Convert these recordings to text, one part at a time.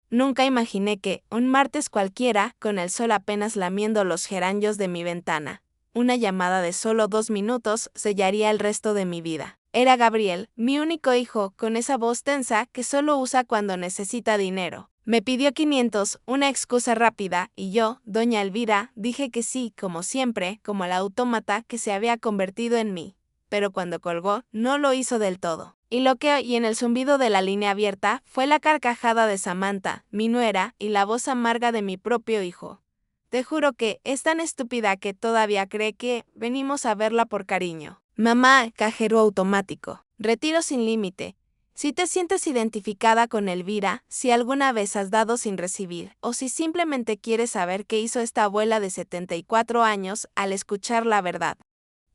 Nunca imaginé que, un martes cualquiera, con el sol apenas lamiendo los geranios de mi ventana, una llamada de solo 2 minutos sellaría el resto de mi vida. Era Gabriel, mi único hijo, con esa voz tensa que solo usa cuando necesita dinero. Me pidió 500, una excusa rápida, y yo, doña Elvira, dije que sí, como siempre, como el autómata que se había convertido en mí. Pero cuando colgó, no lo hizo del todo. Y lo que oí en el zumbido de la línea abierta fue la carcajada de Samantha, mi nuera, y la voz amarga de mi propio hijo. Te juro que es tan estúpida que todavía cree que venimos a verla por cariño. Mamá, cajero automático. Retiro sin límite. Si te sientes identificada con Elvira, si alguna vez has dado sin recibir, o si simplemente quieres saber qué hizo esta abuela de 74 años al escuchar la verdad.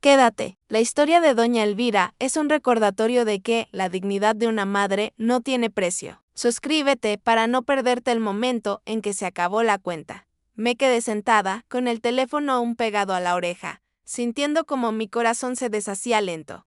Quédate. La historia de Doña Elvira es un recordatorio de que la dignidad de una madre no tiene precio. Suscríbete para no perderte el momento en que se acabó la cuenta. Me quedé sentada, con el teléfono aún pegado a la oreja, sintiendo como mi corazón se deshacía lento.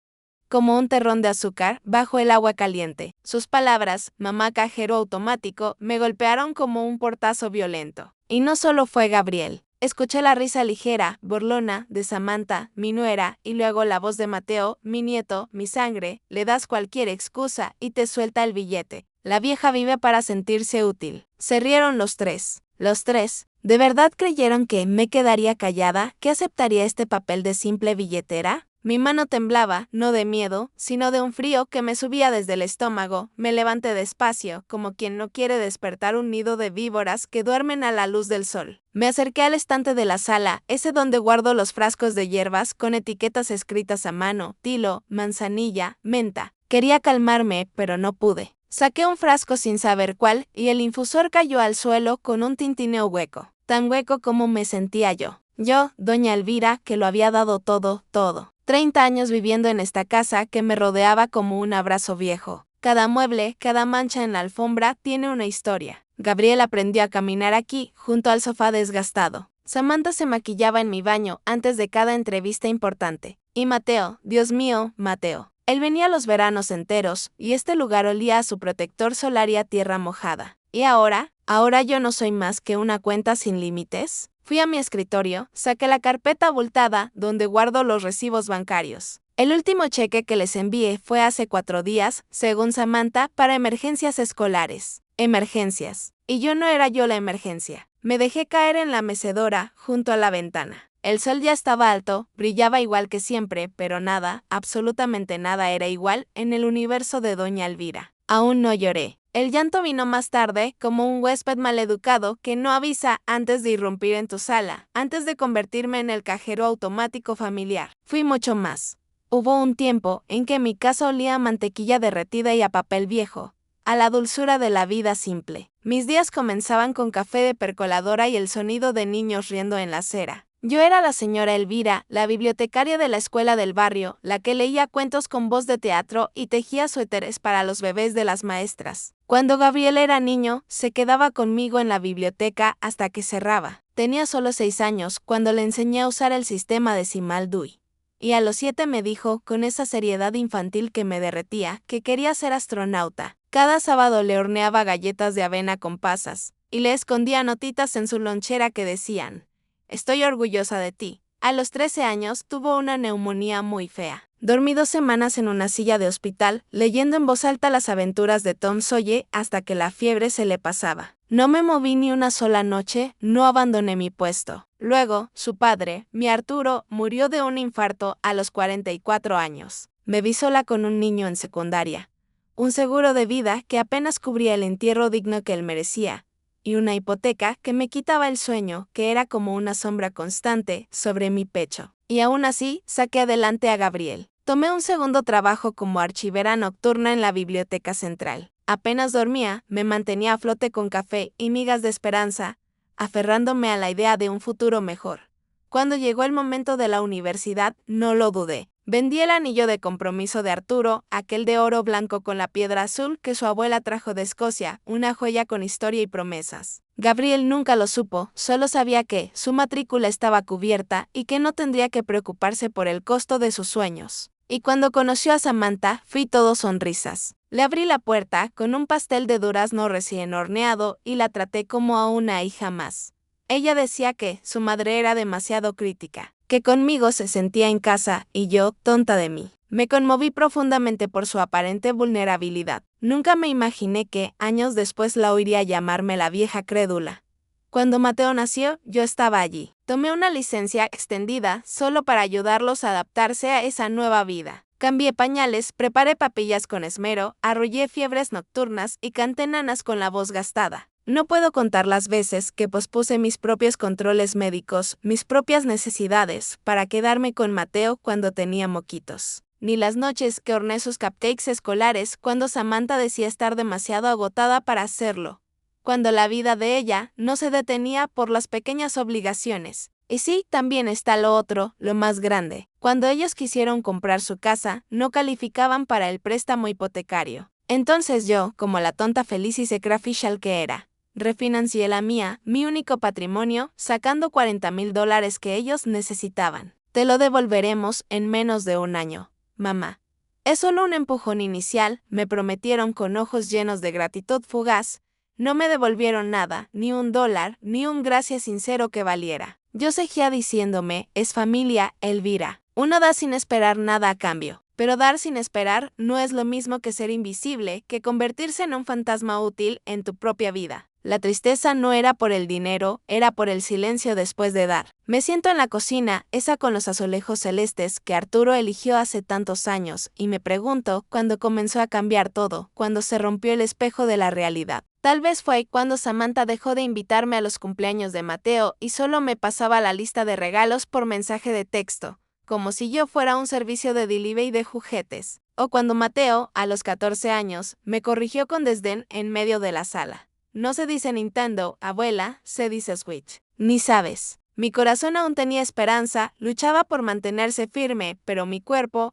Como un terrón de azúcar bajo el agua caliente. Sus palabras, mamá cajero automático, me golpearon como un portazo violento. Y no solo fue Gabriel. Escuché la risa ligera, burlona, de Samantha, mi nuera, y luego la voz de Mateo, mi nieto, mi sangre. Le das cualquier excusa y te suelta el billete. La vieja vive para sentirse útil. Se rieron los tres. Los tres. ¿De verdad creyeron que me quedaría callada, que aceptaría este papel de simple billetera? Mi mano temblaba, no de miedo, sino de un frío que me subía desde el estómago. Me levanté despacio, como quien no quiere despertar un nido de víboras que duermen a la luz del sol. Me acerqué al estante de la sala, ese donde guardo los frascos de hierbas con etiquetas escritas a mano, tilo, manzanilla, menta. Quería calmarme, pero no pude. Saqué un frasco sin saber cuál, y el infusor cayó al suelo con un tintineo hueco. Tan hueco como me sentía yo. Yo, doña Elvira, que lo había dado todo, todo. 30 años viviendo en esta casa que me rodeaba como un abrazo viejo. Cada mueble, cada mancha en la alfombra tiene una historia. Gabriel aprendió a caminar aquí, junto al sofá desgastado. Samantha se maquillaba en mi baño antes de cada entrevista importante. Y Mateo, Dios mío, Mateo. Él venía los veranos enteros, y este lugar olía a su protector solar y a tierra mojada. ¿Y ahora? ¿Ahora yo no soy más que una cuenta sin límites? Fui a mi escritorio, saqué la carpeta abultada donde guardo los recibos bancarios. El último cheque que les envié fue hace 4 días, según Samantha, para emergencias escolares. Emergencias. Y yo no era yo la emergencia. Me dejé caer en la mecedora, junto a la ventana. El sol ya estaba alto, brillaba igual que siempre, pero nada, absolutamente nada era igual en el universo de Doña Elvira. Aún no lloré. El llanto vino más tarde, como un huésped maleducado que no avisa antes de irrumpir en tu sala, antes de convertirme en el cajero automático familiar. Fui mucho más. Hubo un tiempo en que mi casa olía a mantequilla derretida y a papel viejo, a la dulzura de la vida simple. Mis días comenzaban con café de percoladora y el sonido de niños riendo en la acera. Yo era la señora Elvira, la bibliotecaria de la escuela del barrio, la que leía cuentos con voz de teatro y tejía suéteres para los bebés de las maestras. Cuando Gabriel era niño, se quedaba conmigo en la biblioteca hasta que cerraba. Tenía solo 6 años cuando le enseñé a usar el sistema decimal Dewey. Y a los 7 me dijo, con esa seriedad infantil que me derretía, que quería ser astronauta. Cada sábado le horneaba galletas de avena con pasas, y le escondía notitas en su lonchera que decían: «Estoy orgullosa de ti». A los 13 años tuvo una neumonía muy fea. Dormí 2 semanas en una silla de hospital, leyendo en voz alta las aventuras de Tom Sawyer hasta que la fiebre se le pasaba. No me moví ni una sola noche, no abandoné mi puesto. Luego, su padre, mi Arturo, murió de un infarto a los 44 años. Me vi sola con un niño en secundaria. Un seguro de vida que apenas cubría el entierro digno que él merecía. Y una hipoteca que me quitaba el sueño, que era como una sombra constante sobre mi pecho. Y aún así, saqué adelante a Gabriel. Tomé un segundo trabajo como archivera nocturna en la biblioteca central. Apenas dormía, me mantenía a flote con café y migas de esperanza, aferrándome a la idea de un futuro mejor. Cuando llegó el momento de la universidad, no lo dudé. Vendí el anillo de compromiso de Arturo, aquel de oro blanco con la piedra azul que su abuela trajo de Escocia, una joya con historia y promesas. Gabriel nunca lo supo, solo sabía que su matrícula estaba cubierta y que no tendría que preocuparse por el costo de sus sueños. Y cuando conoció a Samantha, fui todo sonrisas. Le abrí la puerta con un pastel de durazno recién horneado y la traté como a una hija más. Ella decía que su madre era demasiado crítica, que conmigo se sentía en casa y yo, tonta de mí. Me conmoví profundamente por su aparente vulnerabilidad. Nunca me imaginé que, años después, la oiría llamarme la vieja crédula. Cuando Mateo nació, yo estaba allí. Tomé una licencia extendida solo para ayudarlos a adaptarse a esa nueva vida. Cambié pañales, preparé papillas con esmero, arrullé fiebres nocturnas y canté nanas con la voz gastada. No puedo contar las veces que pospuse mis propios controles médicos, mis propias necesidades, para quedarme con Mateo cuando tenía moquitos. Ni las noches que horneé sus cupcakes escolares cuando Samantha decía estar demasiado agotada para hacerlo. Cuando la vida de ella no se detenía por las pequeñas obligaciones. Y sí, también está lo otro, lo más grande. Cuando ellos quisieron comprar su casa, no calificaban para el préstamo hipotecario. Entonces yo, como la tonta feliz y sacrificial que era, refinancié la mía, mi único patrimonio, sacando $40,000 que ellos necesitaban. Te lo devolveremos en menos de un año, mamá. Es solo un empujón inicial, me prometieron con ojos llenos de gratitud fugaz. No me devolvieron nada, ni $1, ni un gracias sincero que valiera. Yo seguía diciéndome, es familia, Elvira. Uno da sin esperar nada a cambio. Pero dar sin esperar no es lo mismo que ser invisible, que convertirse en un fantasma útil en tu propia vida. La tristeza no era por el dinero, era por el silencio después de dar. Me siento en la cocina, esa con los azulejos celestes que Arturo eligió hace tantos años, y me pregunto cuándo comenzó a cambiar todo, cuando se rompió el espejo de la realidad. Tal vez fue cuando Samantha dejó de invitarme a los cumpleaños de Mateo y solo me pasaba la lista de regalos por mensaje de texto, como si yo fuera un servicio de delivery de juguetes. O cuando Mateo, a los 14 años, me corrigió con desdén en medio de la sala. No se dice Nintendo, abuela, se dice Switch. Ni sabes. Mi corazón aún tenía esperanza, luchaba por mantenerse firme, pero mi cuerpo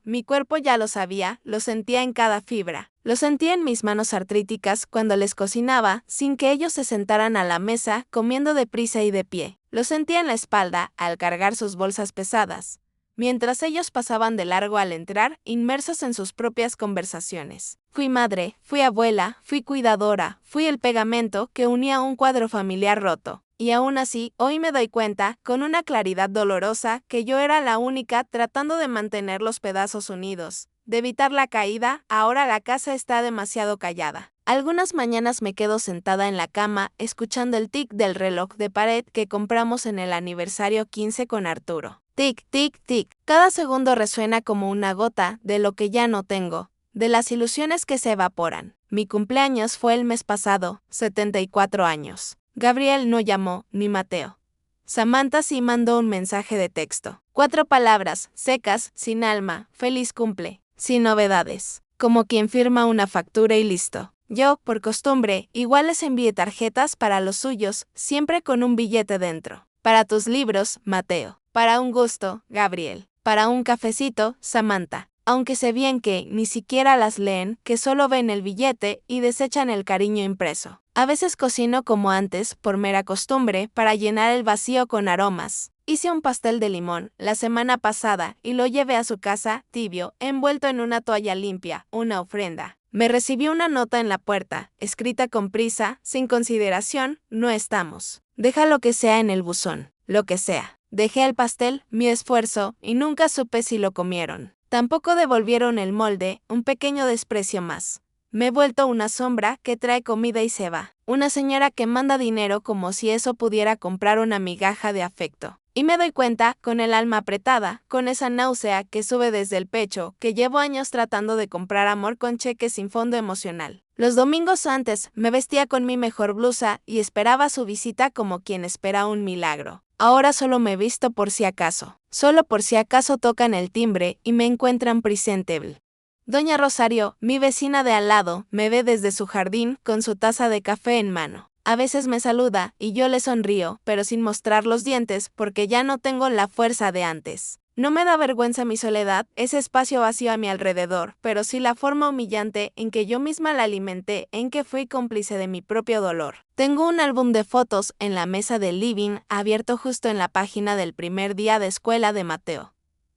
ya lo sabía, lo sentía en cada fibra. Lo sentía en mis manos artríticas cuando les cocinaba, sin que ellos se sentaran a la mesa, comiendo deprisa y de pie. Lo sentía en la espalda, al cargar sus bolsas pesadas, mientras ellos pasaban de largo al entrar, inmersos en sus propias conversaciones. Fui madre, fui abuela, fui cuidadora, fui el pegamento que unía un cuadro familiar roto. Y aún así, hoy me doy cuenta, con una claridad dolorosa, que yo era la única tratando de mantener los pedazos unidos. De evitar la caída, ahora la casa está demasiado callada. Algunas mañanas me quedo sentada en la cama, escuchando el tic del reloj de pared que compramos en el aniversario 15 con Arturo. Tic, tic, tic. Cada segundo resuena como una gota de lo que ya no tengo, de las ilusiones que se evaporan. Mi cumpleaños fue el mes pasado, 74 años. Gabriel no llamó, ni Mateo. Samantha sí mandó un mensaje de texto. 4 palabras, secas, sin alma, feliz cumple, sin novedades. Como quien firma una factura y listo. Yo, por costumbre, igual les envié tarjetas para los suyos, siempre con un billete dentro. Para tus libros, Mateo. Para un gusto, Gabriel. Para un cafecito, Samantha. Aunque sé bien que ni siquiera las leen, que solo ven el billete y desechan el cariño impreso. A veces cocino como antes, por mera costumbre, para llenar el vacío con aromas. Hice un pastel de limón la semana pasada y lo llevé a su casa, tibio, envuelto en una toalla limpia, una ofrenda. Me recibió una nota en la puerta, escrita con prisa, sin consideración, no estamos. Deja lo que sea en el buzón, lo que sea. Dejé el pastel, mi esfuerzo, y nunca supe si lo comieron. Tampoco devolvieron el molde, un pequeño desprecio más. Me he vuelto una sombra que trae comida y se va. Una señora que manda dinero como si eso pudiera comprar una migaja de afecto. Y me doy cuenta, con el alma apretada, con esa náusea que sube desde el pecho, que llevo años tratando de comprar amor con cheques sin fondo emocional. Los domingos antes me vestía con mi mejor blusa y esperaba su visita como quien espera un milagro. Ahora solo me visto por si acaso. Solo por si acaso tocan el timbre y me encuentran presentable. Doña Rosario, mi vecina de al lado, me ve desde su jardín con su taza de café en mano. A veces me saluda y yo le sonrío, pero sin mostrar los dientes porque ya no tengo la fuerza de antes. No me da vergüenza mi soledad, ese espacio vacío a mi alrededor, pero sí la forma humillante en que yo misma la alimenté, en que fui cómplice de mi propio dolor. Tengo un álbum de fotos en la mesa del living, abierto justo en la página del primer día de escuela de Mateo.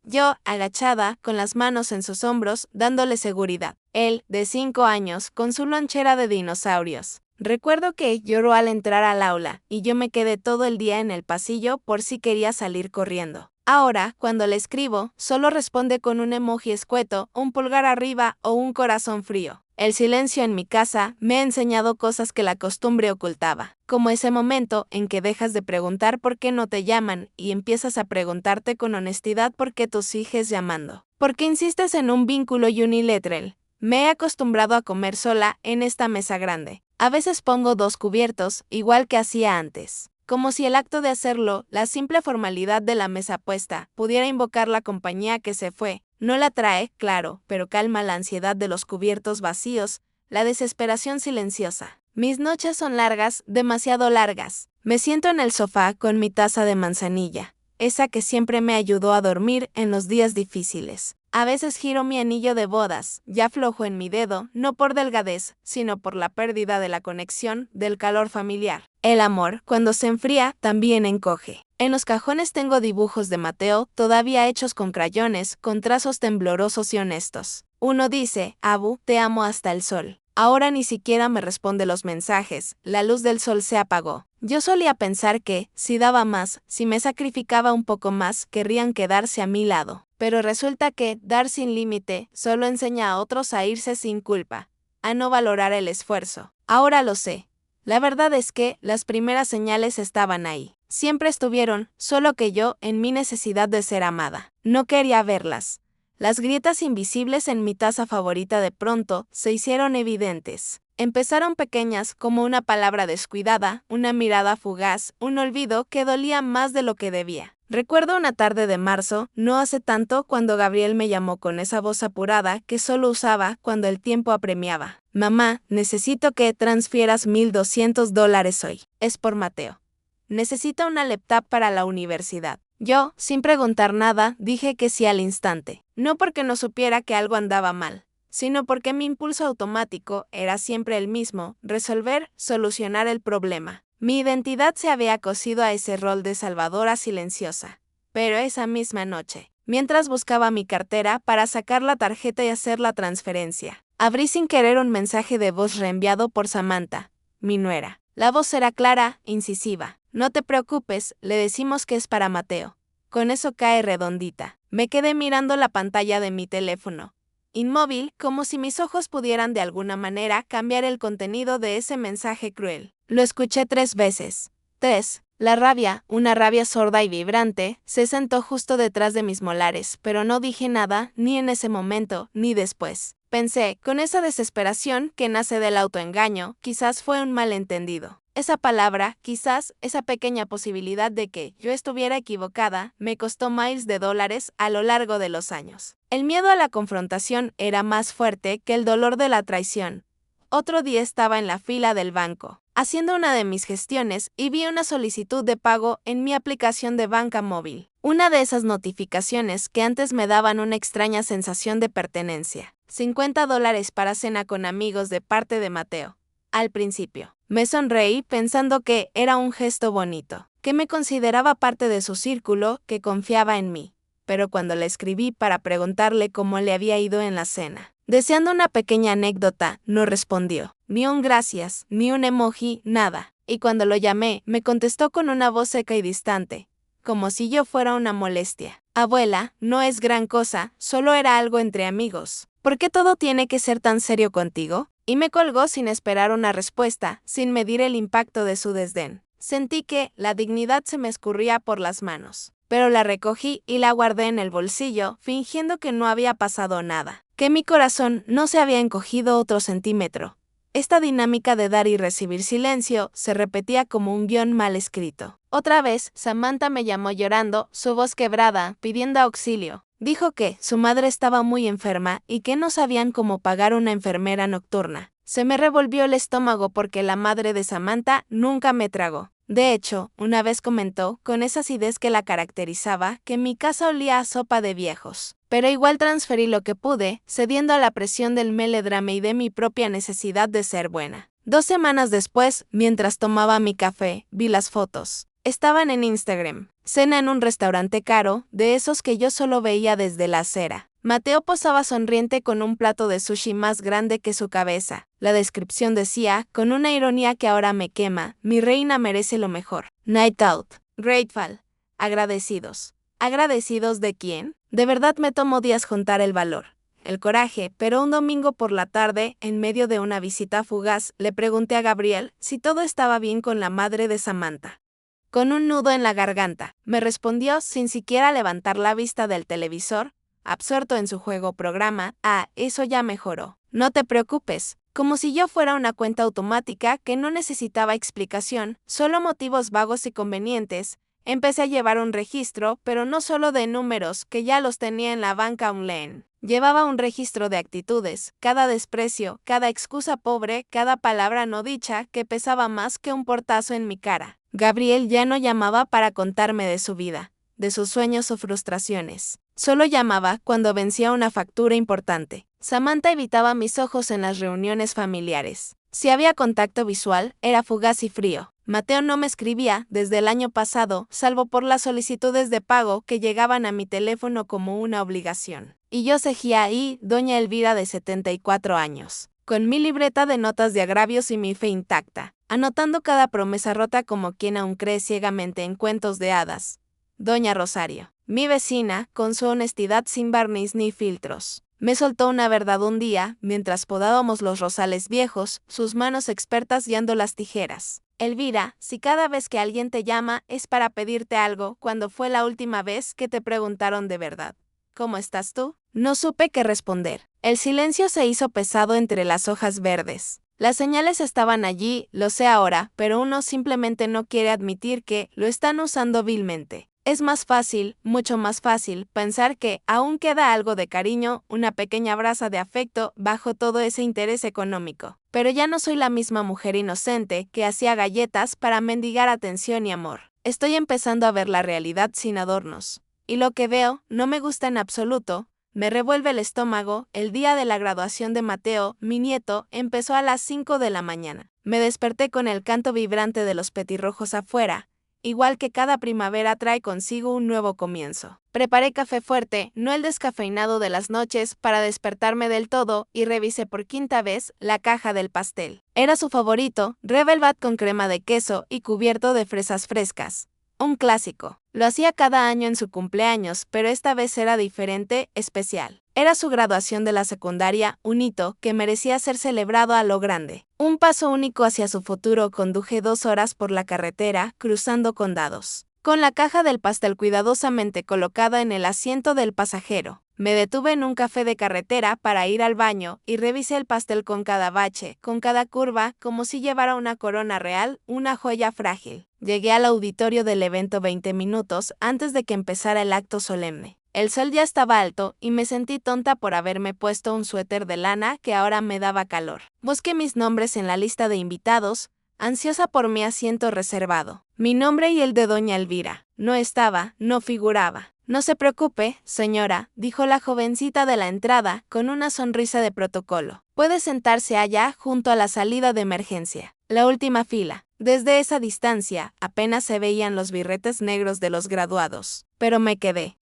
Yo, agachada, con las manos en sus hombros, dándole seguridad. Él, de 5 años, con su lonchera de dinosaurios. Recuerdo que lloró al entrar al aula, y yo me quedé todo el día en el pasillo por si quería salir corriendo. Ahora, cuando le escribo, solo responde con un emoji escueto, un pulgar arriba o un corazón frío. El silencio en mi casa me ha enseñado cosas que la costumbre ocultaba, como ese momento en que dejas de preguntar por qué no te llaman y empiezas a preguntarte con honestidad por qué tú sigues llamando. ¿Por qué insistes en un vínculo unilateral? Me he acostumbrado a comer sola en esta mesa grande. A veces pongo 2 cubiertos, igual que hacía antes. Como si el acto de hacerlo, la simple formalidad de la mesa puesta, pudiera invocar la compañía que se fue. No la trae, claro, pero calma la ansiedad de los cubiertos vacíos, la desesperación silenciosa. Mis noches son largas, demasiado largas. Me siento en el sofá con mi taza de manzanilla, esa que siempre me ayudó a dormir en los días difíciles. A veces giro mi anillo de bodas, ya flojo en mi dedo, no por delgadez, sino por la pérdida de la conexión, del calor familiar. El amor, cuando se enfría, también encoge. En los cajones tengo dibujos de Mateo, todavía hechos con crayones, con trazos temblorosos y honestos. Uno dice, Abu, te amo hasta el sol. Ahora ni siquiera me responde los mensajes, la luz del sol se apagó. Yo solía pensar que, si daba más, si me sacrificaba un poco más, querrían quedarse a mi lado. Pero resulta que, dar sin límite, solo enseña a otros a irse sin culpa, a no valorar el esfuerzo. Ahora lo sé. La verdad es que, las primeras señales estaban ahí. Siempre estuvieron, solo que yo, en mi necesidad de ser amada, no quería verlas. Las grietas invisibles en mi taza favorita de pronto se hicieron evidentes. Empezaron pequeñas como una palabra descuidada, una mirada fugaz, un olvido que dolía más de lo que debía. Recuerdo una tarde de marzo, no hace tanto, cuando Gabriel me llamó con esa voz apurada que solo usaba cuando el tiempo apremiaba. Mamá, necesito que transfieras $1,200 hoy. Es por Mateo. Necesita una laptop para la universidad. Yo, sin preguntar nada, dije que sí al instante. No porque no supiera que algo andaba mal, sino porque mi impulso automático era siempre el mismo: resolver, solucionar el problema. Mi identidad se había cosido a ese rol de salvadora silenciosa. Pero esa misma noche, mientras buscaba mi cartera para sacar la tarjeta y hacer la transferencia, abrí sin querer un mensaje de voz reenviado por Samantha, mi nuera. La voz era clara, incisiva. No te preocupes, le decimos que es para Mateo. Con eso cae redondita. Me quedé mirando la pantalla de mi teléfono, inmóvil, como si mis ojos pudieran de alguna manera cambiar el contenido de ese mensaje cruel. Lo escuché 3 veces. 3. La rabia, una rabia sorda y vibrante, se sentó justo detrás de mis molares, pero no dije nada, ni en ese momento, ni después. Pensé, con esa desesperación que nace del autoengaño, quizás fue un malentendido. Esa palabra, quizás, esa pequeña posibilidad de que yo estuviera equivocada, me costó miles de dólares a lo largo de los años. El miedo a la confrontación era más fuerte que el dolor de la traición. Otro día estaba en la fila del banco, haciendo una de mis gestiones, y vi una solicitud de pago en mi aplicación de banca móvil. Una de esas notificaciones que antes me daban una extraña sensación de pertenencia. $50 para cena con amigos de parte de Mateo. Al principio, me sonreí pensando que era un gesto bonito, que me consideraba parte de su círculo, que confiaba en mí. Pero cuando le escribí para preguntarle cómo le había ido en la cena, deseando una pequeña anécdota, no respondió. Ni un gracias, ni un emoji, nada. Y cuando lo llamé, me contestó con una voz seca y distante, como si yo fuera una molestia. Abuela, no es gran cosa, solo era algo entre amigos. ¿Por qué todo tiene que ser tan serio contigo? Y me colgó sin esperar una respuesta, sin medir el impacto de su desdén. Sentí que la dignidad se me escurría por las manos, pero la recogí y la guardé en el bolsillo, fingiendo que no había pasado nada, que mi corazón no se había encogido otro centímetro. Esta dinámica de dar y recibir silencio se repetía como un guión mal escrito. Otra vez, Samantha me llamó llorando, su voz quebrada, pidiendo auxilio. Dijo que su madre estaba muy enferma y que no sabían cómo pagar una enfermera nocturna. Se me revolvió el estómago porque la madre de Samantha nunca me tragó. De hecho, una vez comentó, con esa acidez que la caracterizaba, que mi casa olía a sopa de viejos. Pero igual transferí lo que pude, cediendo a la presión del melodrama y de mi propia necesidad de ser buena. 2 semanas después, mientras tomaba mi café, vi las fotos. Estaban en Instagram. Cena en un restaurante caro, de esos que yo solo veía desde la acera. Mateo posaba sonriente con un plato de sushi más grande que su cabeza. La descripción decía, con una ironía que ahora me quema, mi reina merece lo mejor. Night out. Grateful. Agradecidos. ¿Agradecidos de quién? De verdad me tomó días juntar el valor, el coraje, pero un domingo por la tarde, en medio de una visita fugaz, le pregunté a Gabriel si todo estaba bien con la madre de Samantha. Con un nudo en la garganta, me respondió sin siquiera levantar la vista del televisor, absorto en su juego programa, eso ya mejoró. No te preocupes, como si yo fuera una cuenta automática que no necesitaba explicación, solo motivos vagos y convenientes. Empecé a llevar un registro, pero no solo de números, que ya los tenía en la banca online. Llevaba un registro de actitudes, cada desprecio, cada excusa pobre, cada palabra no dicha, que pesaba más que un portazo en mi cara. Gabriel ya no llamaba para contarme de su vida, de sus sueños o frustraciones. Solo llamaba cuando vencía una factura importante. Samantha evitaba mis ojos en las reuniones familiares. Si había contacto visual, era fugaz y frío. Mateo no me escribía desde el año pasado, salvo por las solicitudes de pago que llegaban a mi teléfono como una obligación. Y yo seguía ahí, doña Elvira de 74 años, con mi libreta de notas de agravios y mi fe intacta, anotando cada promesa rota como quien aún cree ciegamente en cuentos de hadas. Doña Rosario, mi vecina, con su honestidad sin barniz ni filtros, me soltó una verdad un día, mientras podábamos los rosales viejos, sus manos expertas guiando las tijeras. Elvira, si cada vez que alguien te llama es para pedirte algo, ¿cuándo fue la última vez que te preguntaron de verdad? ¿Cómo estás tú? No supe qué responder. El silencio se hizo pesado entre las hojas verdes. Las señales estaban allí, lo sé ahora, pero uno simplemente no quiere admitir que lo están usando vilmente. Es más fácil, mucho más fácil, pensar que aún queda algo de cariño, una pequeña brasa de afecto bajo todo ese interés económico. Pero ya no soy la misma mujer inocente que hacía galletas para mendigar atención y amor. Estoy empezando a ver la realidad sin adornos. Y lo que veo no me gusta en absoluto. Me revuelve el estómago. El día de la graduación de Mateo, mi nieto, empezó a las 5 de la mañana. Me desperté con el canto vibrante de los petirrojos afuera. Igual que cada primavera trae consigo un nuevo comienzo. Preparé café fuerte, no el descafeinado de las noches, para despertarme del todo y revisé por quinta vez la caja del pastel. Era su favorito, Red Velvet con crema de queso y cubierto de fresas frescas. Un clásico. Lo hacía cada año en su cumpleaños, pero esta vez era diferente, especial. Era su graduación de la secundaria, un hito que merecía ser celebrado a lo grande. Un paso único hacia su futuro. Conduje 2 horas por la carretera, cruzando condados, con la caja del pastel cuidadosamente colocada en el asiento del pasajero. Me detuve en un café de carretera para ir al baño y revisé el pastel con cada bache, con cada curva, como si llevara una corona real, una joya frágil. Llegué al auditorio del evento 20 minutos antes de que empezara el acto solemne. El sol ya estaba alto y me sentí tonta por haberme puesto un suéter de lana que ahora me daba calor. Busqué mis nombres en la lista de invitados, ansiosa por mi asiento reservado. Mi nombre y el de doña Elvira. No estaba, no figuraba. No se preocupe, señora, dijo la jovencita de la entrada, con una sonrisa de protocolo. Puede sentarse allá, junto a la salida de emergencia. La última fila. Desde esa distancia, apenas se veían los birretes negros de los graduados. Pero me quedé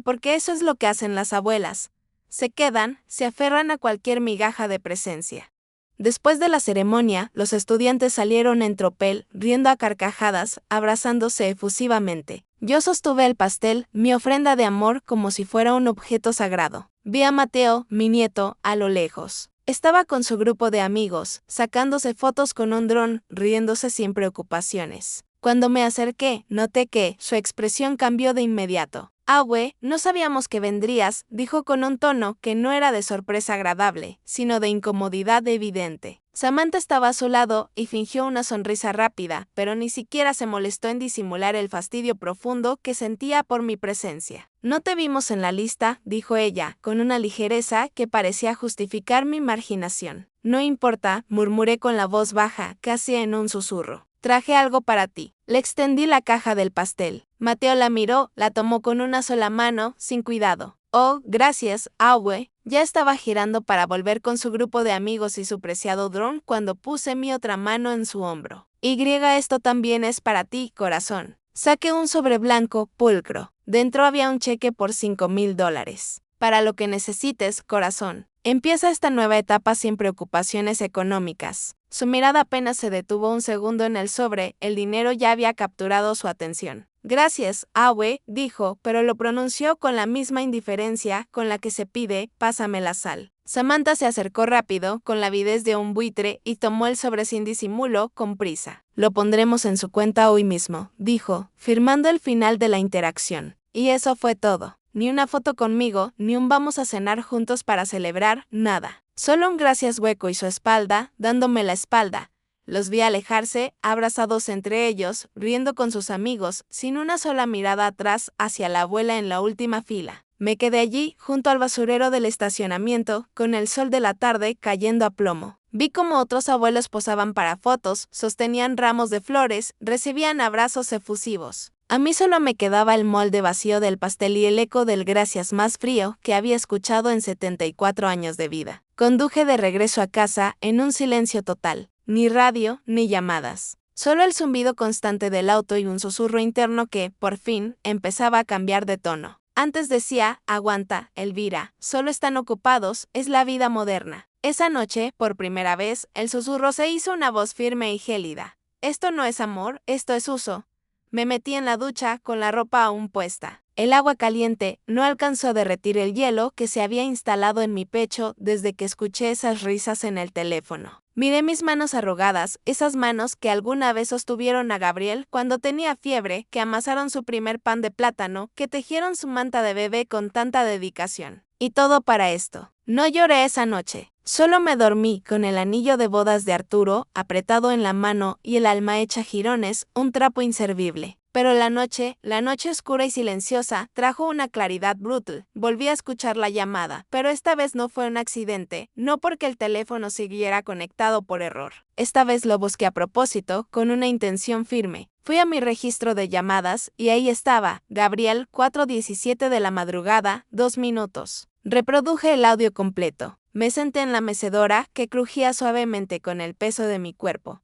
porque eso es lo que hacen las abuelas. Se quedan, se aferran a cualquier migaja de presencia. Después de la ceremonia, los estudiantes salieron en tropel, riendo a carcajadas, abrazándose efusivamente. Yo sostuve el pastel, mi ofrenda de amor, como si fuera un objeto sagrado. Vi a Mateo, mi nieto, a lo lejos. Estaba con su grupo de amigos, sacándose fotos con un dron, riéndose sin preocupaciones. Cuando me acerqué, noté que su expresión cambió de inmediato. «Güey, no sabíamos que vendrías», dijo con un tono que no era de sorpresa agradable, sino de incomodidad evidente. Samantha estaba a su lado y fingió una sonrisa rápida, pero ni siquiera se molestó en disimular el fastidio profundo que sentía por mi presencia. «No te vimos en la lista», dijo ella, con una ligereza que parecía justificar mi marginación. «No importa», murmuré con la voz baja, casi en un susurro. «Traje algo para ti». Le extendí la caja del pastel. Mateo la miró, la tomó con una sola mano, sin cuidado. «Oh, gracias, Awe». Ya estaba girando para volver con su grupo de amigos y su preciado dron cuando puse mi otra mano en su hombro. «Esto también es para ti, corazón». Saqué un sobre blanco, pulcro. Dentro había un cheque por $5,000. Para lo que necesites, corazón. Empieza esta nueva etapa sin preocupaciones económicas. Su mirada apenas se detuvo un segundo en el sobre, el dinero ya había capturado su atención. Gracias, Awe, dijo, pero lo pronunció con la misma indiferencia con la que se pide, pásame la sal. Samantha se acercó rápido, con la avidez de un buitre, y tomó el sobre sin disimulo, con prisa. Lo pondremos en su cuenta hoy mismo, dijo, firmando el final de la interacción. Y eso fue todo. Ni una foto conmigo, ni un vamos a cenar juntos para celebrar, nada. Solo un gracias hueco y su espalda, dándome la espalda. Los vi alejarse, abrazados entre ellos, riendo con sus amigos, sin una sola mirada atrás hacia la abuela en la última fila. Me quedé allí, junto al basurero del estacionamiento, con el sol de la tarde cayendo a plomo. Vi cómo otros abuelos posaban para fotos, sostenían ramos de flores, recibían abrazos efusivos. A mí solo me quedaba el molde vacío del pastel y el eco del gracias más frío que había escuchado en 74 años de vida. Conduje de regreso a casa en un silencio total. Ni radio, ni llamadas. Solo el zumbido constante del auto y un susurro interno que, por fin, empezaba a cambiar de tono. Antes decía, aguanta, Elvira, solo están ocupados, es la vida moderna. Esa noche, por primera vez, el susurro se hizo una voz firme y gélida. Esto no es amor, esto es uso. Me metí en la ducha con la ropa aún puesta. El agua caliente no alcanzó a derretir el hielo que se había instalado en mi pecho desde que escuché esas risas en el teléfono. Miré mis manos arrugadas, esas manos que alguna vez sostuvieron a Gabriel cuando tenía fiebre, que amasaron su primer pan de plátano, que tejieron su manta de bebé con tanta dedicación. Y todo para esto. No lloré esa noche. Solo me dormí con el anillo de bodas de Arturo apretado en la mano y el alma hecha jirones, un trapo inservible. Pero la noche oscura y silenciosa, trajo una claridad brutal. Volví a escuchar la llamada, pero esta vez no fue un accidente, no porque el teléfono siguiera conectado por error. Esta vez lo busqué a propósito, con una intención firme. Fui a mi registro de llamadas y ahí estaba, Gabriel, 4:17 de la madrugada, 2 minutos. Reproduje el audio completo. Me senté en la mecedora, que crujía suavemente con el peso de mi cuerpo.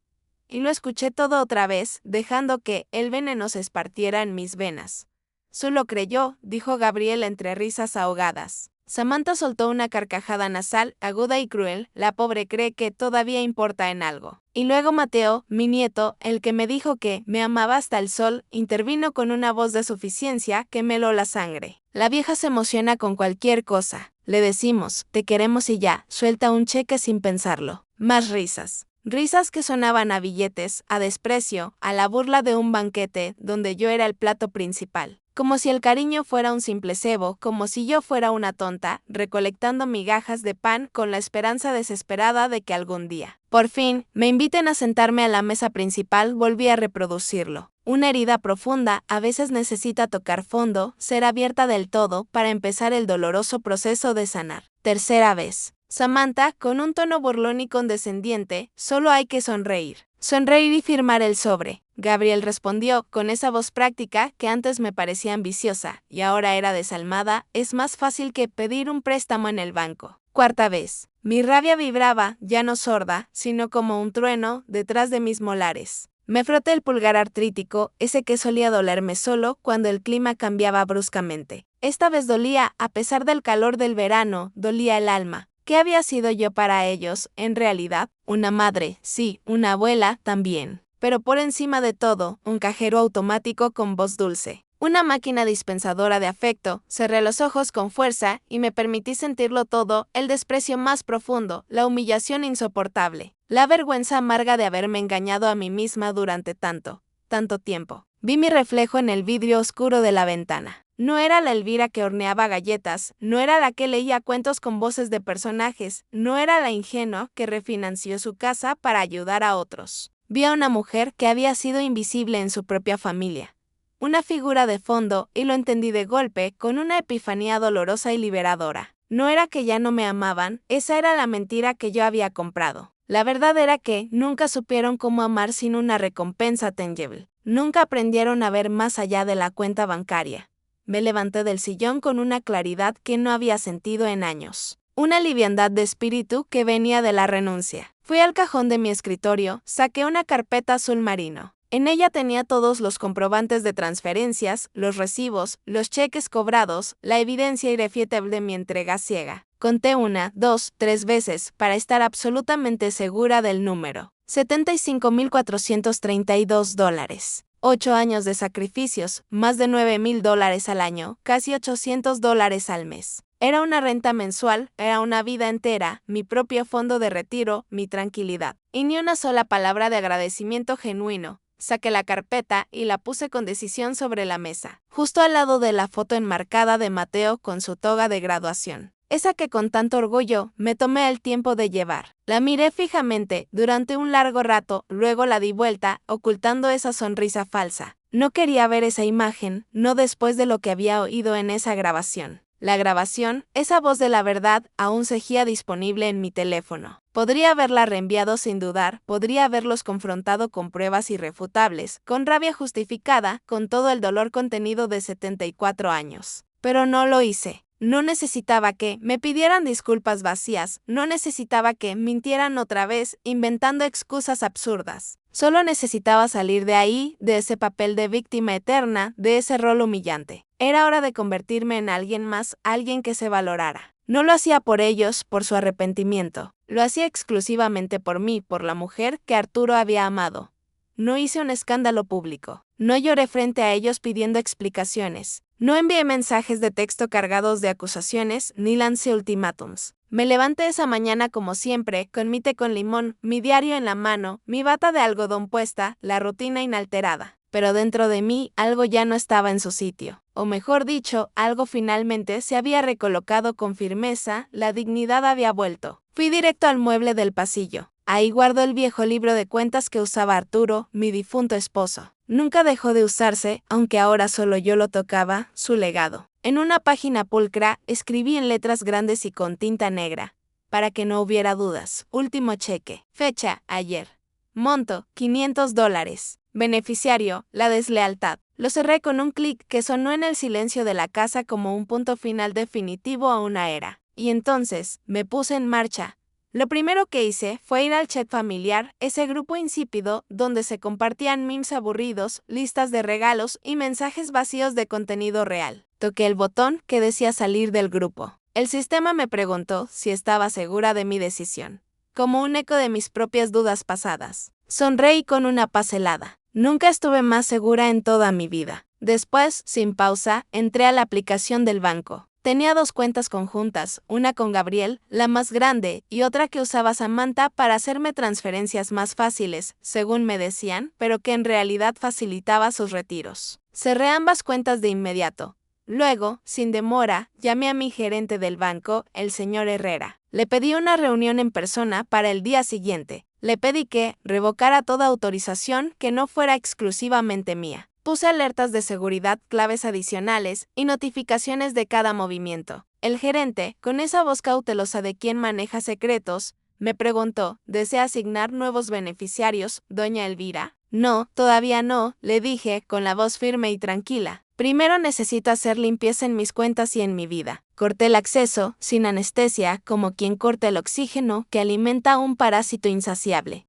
Y lo escuché todo otra vez, dejando que el veneno se esparciera en mis venas. Solo creyó, dijo Gabriel entre risas ahogadas. Samantha soltó una carcajada nasal, aguda y cruel, la pobre cree que todavía importa en algo. Y luego Mateo, mi nieto, el que me dijo que me amaba hasta el sol, intervino con una voz de suficiencia que me heló la sangre. La vieja se emociona con cualquier cosa. Le decimos, te queremos y ya, suelta un cheque sin pensarlo. Más risas. Risas que sonaban a billetes, a desprecio, a la burla de un banquete donde yo era el plato principal. Como si el cariño fuera un simple cebo, como si yo fuera una tonta, recolectando migajas de pan con la esperanza desesperada de que algún día, por fin, me inviten a sentarme a la mesa principal, volví a reproducirlo. Una herida profunda a veces necesita tocar fondo, ser abierta del todo para empezar el doloroso proceso de sanar. Tercera vez. Samantha, con un tono burlón y condescendiente, solo hay que sonreír. Sonreír y firmar el sobre. Gabriel respondió, con esa voz práctica que antes me parecía ambiciosa y ahora era desalmada, es más fácil que pedir un préstamo en el banco. Cuarta vez. Mi rabia vibraba, ya no sorda, sino como un trueno, detrás de mis molares. Me froté el pulgar artrítico, ese que solía dolerme solo cuando el clima cambiaba bruscamente. Esta vez dolía, a pesar del calor del verano, dolía el alma. ¿Qué había sido yo para ellos, en realidad? Una madre, sí, una abuela también. Pero por encima de todo, un cajero automático con voz dulce. Una máquina dispensadora de afecto. Cerré los ojos con fuerza y me permití sentirlo todo, el desprecio más profundo, la humillación insoportable, la vergüenza amarga de haberme engañado a mí misma durante tanto tiempo. Vi mi reflejo en el vidrio oscuro de la ventana. No era la Elvira que horneaba galletas, no era la que leía cuentos con voces de personajes, no era la ingenua que refinanció su casa para ayudar a otros. Vi a una mujer que había sido invisible en su propia familia. Una figura de fondo, y lo entendí de golpe, con una epifanía dolorosa y liberadora. No era que ya no me amaban, esa era la mentira que yo había comprado. La verdad era que nunca supieron cómo amar sin una recompensa tangible. Nunca aprendieron a ver más allá de la cuenta bancaria. Me levanté del sillón con una claridad que no había sentido en años. Una liviandad de espíritu que venía de la renuncia. Fui al cajón de mi escritorio, saqué una carpeta azul marino. En ella tenía todos los comprobantes de transferencias, los recibos, los cheques cobrados, la evidencia irrefutable de mi entrega ciega. Conté 1, 2, 3 veces para estar absolutamente segura del número. $75,432. 8 años de sacrificios, más de $9,000 al año, casi $800 al mes. Era una renta mensual, era una vida entera, mi propio fondo de retiro, mi tranquilidad. Y ni una sola palabra de agradecimiento genuino. Saqué la carpeta y la puse con decisión sobre la mesa, justo al lado de la foto enmarcada de Mateo con su toga de graduación. Esa que con tanto orgullo me tomé el tiempo de llevar. La miré fijamente durante un largo rato, luego la di vuelta, ocultando esa sonrisa falsa. No quería ver esa imagen, no después de lo que había oído en esa grabación. La grabación, esa voz de la verdad, aún seguía disponible en mi teléfono. Podría haberla reenviado sin dudar, podría haberlos confrontado con pruebas irrefutables, con rabia justificada, con todo el dolor contenido de 74 años. Pero no lo hice. No necesitaba que me pidieran disculpas vacías, no necesitaba que mintieran otra vez, inventando excusas absurdas. Solo necesitaba salir de ahí, de ese papel de víctima eterna, de ese rol humillante. Era hora de convertirme en alguien más, alguien que se valorara. No lo hacía por ellos, por su arrepentimiento. Lo hacía exclusivamente por mí, por la mujer que Arturo había amado. No hice un escándalo público. No lloré frente a ellos pidiendo explicaciones. No envié mensajes de texto cargados de acusaciones, ni lancé ultimátums. Me levanté esa mañana como siempre, con mi té con limón, mi diario en la mano, mi bata de algodón puesta, la rutina inalterada. Pero dentro de mí algo ya no estaba en su sitio. O mejor dicho, algo finalmente se había recolocado con firmeza, la dignidad había vuelto. Fui directo al mueble del pasillo. Ahí guardo el viejo libro de cuentas que usaba Arturo, mi difunto esposo. Nunca dejó de usarse, aunque ahora solo yo lo tocaba, su legado. En una página pulcra, escribí en letras grandes y con tinta negra, para que no hubiera dudas. Último cheque. Fecha, ayer. Monto, $500. Beneficiario, la deslealtad. Lo cerré con un clic que sonó en el silencio de la casa como un punto final definitivo a una era. Y entonces, me puse en marcha. Lo primero que hice fue ir al chat familiar, ese grupo insípido donde se compartían memes aburridos, listas de regalos y mensajes vacíos de contenido real. Toqué el botón que decía salir del grupo. El sistema me preguntó si estaba segura de mi decisión, como un eco de mis propias dudas pasadas. Sonreí con una paz helada. Nunca estuve más segura en toda mi vida. Después, sin pausa, entré a la aplicación del banco. Tenía 2 cuentas conjuntas, una con Gabriel, la más grande, y otra que usaba Samantha para hacerme transferencias más fáciles, según me decían, pero que en realidad facilitaba sus retiros. Cerré ambas cuentas de inmediato. Luego, sin demora, llamé a mi gerente del banco, el señor Herrera. Le pedí una reunión en persona para el día siguiente. Le pedí que revocara toda autorización que no fuera exclusivamente mía. Puse alertas de seguridad, claves adicionales y notificaciones de cada movimiento. El gerente, con esa voz cautelosa de quien maneja secretos, me preguntó, ¿desea asignar nuevos beneficiarios, doña Elvira? No, todavía no, le dije, con la voz firme y tranquila. Primero necesito hacer limpieza en mis cuentas y en mi vida. Corté el acceso, sin anestesia, como quien corta el oxígeno que alimenta a un parásito insaciable.